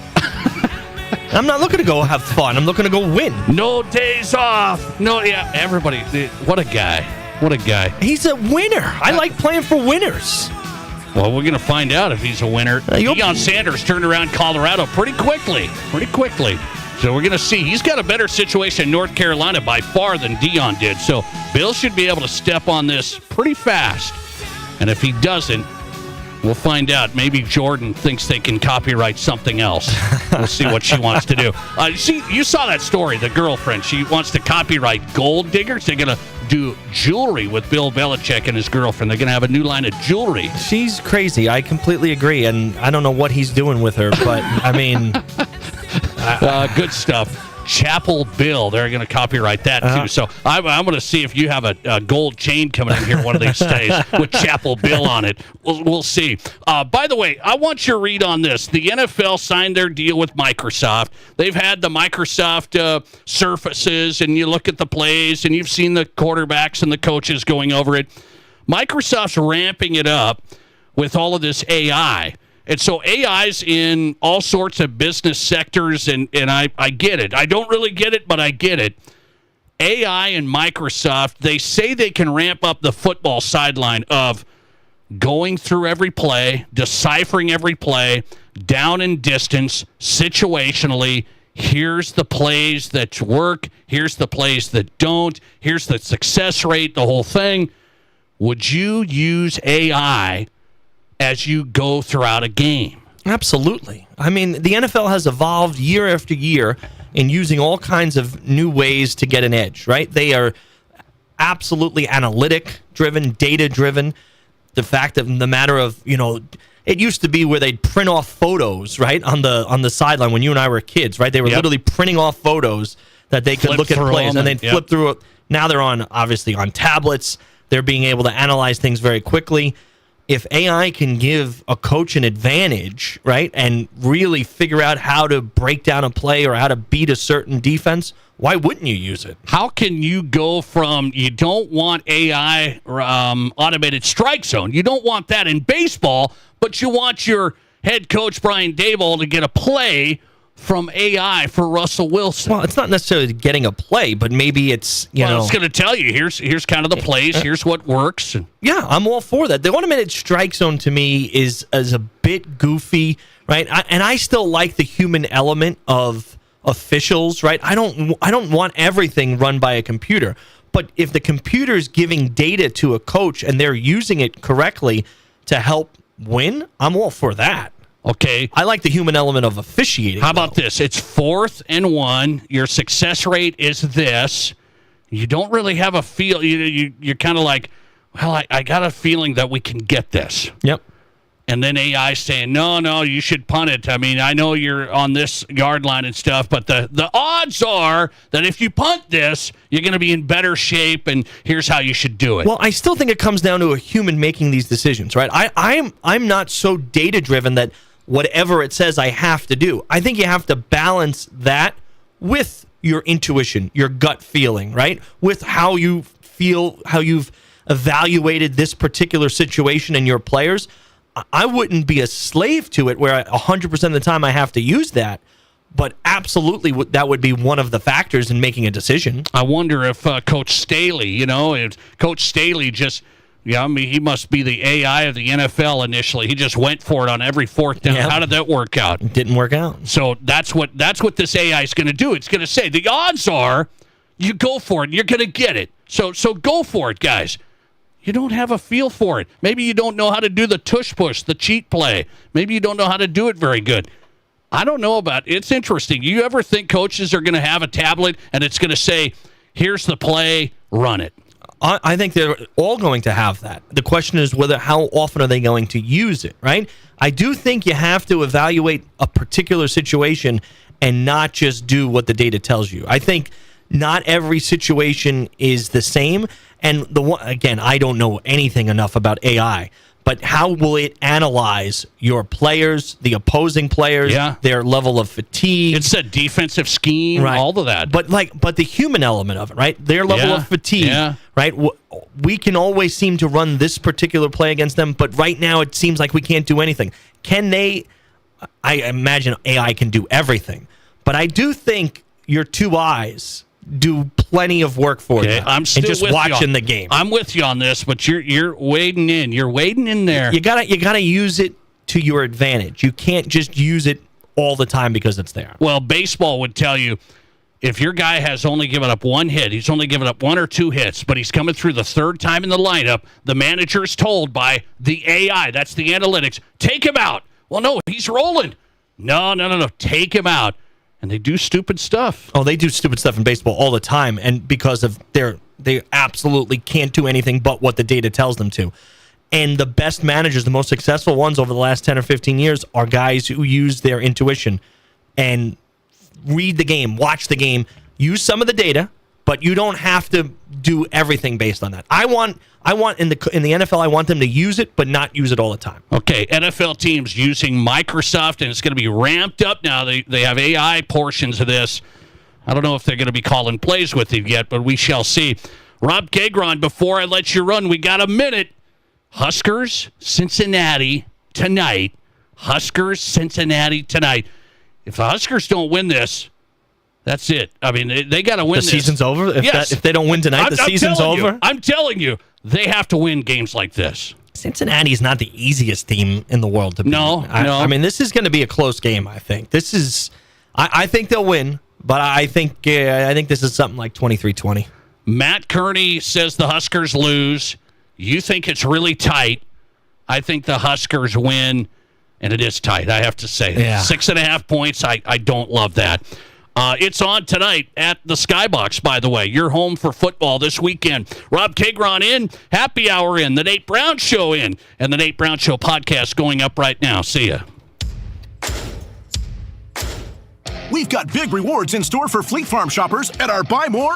S2: I'm not looking to go have fun. I'm looking to go win.
S10: No days off. No, yeah, everybody. What a guy. What a guy.
S2: He's a winner. I like playing for winners.
S10: Well, we're going to find out if he's a winner. Deion Sanders turned around Colorado pretty quickly. So we're going to see. He's got a better situation in North Carolina by far than Deion did. So Bill should be able to step on this pretty fast. And if he doesn't, we'll find out. Maybe Jordan thinks they can copyright something else. We'll see what she wants to do. You saw that story, the girlfriend. She wants to copyright Gold Diggers. They're going to do jewelry with Bill Belichick and his girlfriend. They're going to have a new line of jewelry.
S2: She's crazy. I completely agree. And I don't know what he's doing with her, but I mean...
S10: good stuff. Chapel Bill. They're going to copyright that, too. So I'm going to see if you have a gold chain coming in here one of these days with Chapel Bill on it. We'll see. By the way, I want your read on this. The NFL signed their deal with Microsoft. They've had the Microsoft surfaces, and you look at the plays, and you've seen the quarterbacks and the coaches going over it. Microsoft's ramping it up with all of this AI. And so AI's in all sorts of business sectors, and I get it. I don't really get it, but I get it. AI and Microsoft, they say they can ramp up the football sideline of going through every play, deciphering every play, down and distance, situationally. Here's the plays that work. Here's the plays that don't. Here's the success rate, the whole thing. Would you use AI as you go throughout a game?
S2: Absolutely. I mean, the NFL has evolved year after year in using all kinds of new ways to get an edge, right? They are absolutely analytic-driven, data-driven. The fact that the matter of, it used to be where they'd print off photos, right, on the sideline when you and I were kids, right? They were literally printing off photos that they could look at plays, and they'd flip through it. Now they're obviously on tablets. They're being able to analyze things very quickly. if AI can give a coach an advantage, right, and really figure out how to break down a play or how to beat a certain defense, why wouldn't you use it?
S10: How can you go from you don't want AI automated strike zone, you don't want that in baseball, but you want your head coach Brian Daboll to get a play from AI for Russell Wilson?
S2: Well, it's not necessarily getting a play, but maybe it's, you know.
S10: It's going to tell you, here's kind of the plays, here's what works.
S2: Yeah, I'm all for that. The automated strike zone to me is a bit goofy, right? And I still like the human element of officials, right? I don't want everything run by a computer. But if the computer is giving data to a coach and they're using it correctly to help win, I'm all for that.
S10: Okay.
S2: I like the human element of officiating.
S10: How about this? It's 4th and 1. Your success rate is this. You don't really have a feel. You're kind of like, well, I got a feeling that we can get this.
S2: Yep.
S10: And then AI saying, no, you should punt it. I mean, I know you're on this yard line and stuff, but the odds are that if you punt this, you're going to be in better shape, and here's how you should do it.
S2: Well, I still think it comes down to a human making these decisions, right? I'm not so data-driven that whatever it says I have to do. I think you have to balance that with your intuition, your gut feeling, right? With how you feel, how you've evaluated this particular situation and your players. I wouldn't be a slave to it where 100% of the time I have to use that, but absolutely that would be one of the factors in making a decision.
S10: I wonder if Coach Staley, if Coach Staley just, he must be the AI of the NFL initially. He just went for it on every 4th down.
S2: Yeah.
S10: How did that work out?
S2: It didn't work out.
S10: So that's what this AI is going to do. It's going to say the odds are you go for it, you're going to get it. So go for it, guys. You don't have a feel for it. Maybe you don't know how to do the tush push, the cheat play. Maybe you don't know how to do it very good. I don't know about it. It's interesting. You ever think coaches are going to have a tablet and it's going to say, here's the play, run it?
S2: I think they're all going to have that. The question is how often are they going to use it, right? I do think you have to evaluate a particular situation and not just do what the data tells you. I think not every situation is the same. And again, I don't know anything enough about AI, but how will it analyze your players, the opposing players, their level of fatigue?
S10: It's a defensive scheme,
S2: right.
S10: All of that.
S2: But the human element of it, right? Their level of fatigue, right? We can always seem to run this particular play against them, but right now it seems like we can't do anything. Can they? I imagine AI can do everything, but I do think your two eyes do plenty of work for you.
S10: I'm still
S2: and just
S10: with
S2: watching
S10: you.
S2: The game.
S10: I'm with you on this, but you're wading in. You're wading in there.
S2: You gotta use it to your advantage. You can't just use it all the time because it's there.
S10: Well, baseball would tell you if your guy has only given up one hit, he's only given up 1 or 2 hits, but he's coming through the 3rd time in the lineup, the manager is told by the AI, that's the analytics, take him out. Well, no, he's rolling. No, take him out. And they do stupid stuff.
S2: Oh, they do stupid stuff in baseball all the time, and because of they absolutely can't do anything but what the data tells them to. And the best managers, the most successful ones over the last 10 or 15 years, are guys who use their intuition and read the game, watch the game, use some of the data, but you don't have to do everything based on that. I want in the NFL, I want them to use it, but not use it all the time.
S10: Okay, NFL teams using Microsoft, and it's going to be ramped up now. They have AI portions of this. I don't know if they're going to be calling plays with it yet, but we shall see. Rob Gagron, before I let you run, we got a minute. Huskers, Cincinnati tonight. Huskers, Cincinnati tonight. If the Huskers don't win this, that's it. I mean, they got to win this.
S2: The season's over?
S10: Yes.
S2: If they don't win tonight, the season's over?
S10: I'm telling you, they have to win games like this.
S2: Cincinnati is not the easiest team in the world to beat.
S10: No.
S2: I mean, this is going to be a close game, I think. This is... I think they'll win, but I think this is something like 23-20.
S10: Matt Kearney says the Huskers lose. You think it's really tight. I think the Huskers win, and it is tight, I have to say.
S2: Yeah.
S10: 6.5 points, I don't love that. It's on tonight at the Skybox, by the way. You're home for football this weekend. Rob Kagron in, Happy Hour in, The Nate Brown Show in, and The Nate Brown Show podcast going up right now. See ya.
S4: We've got big rewards in store for Fleet Farm shoppers at our Buy More,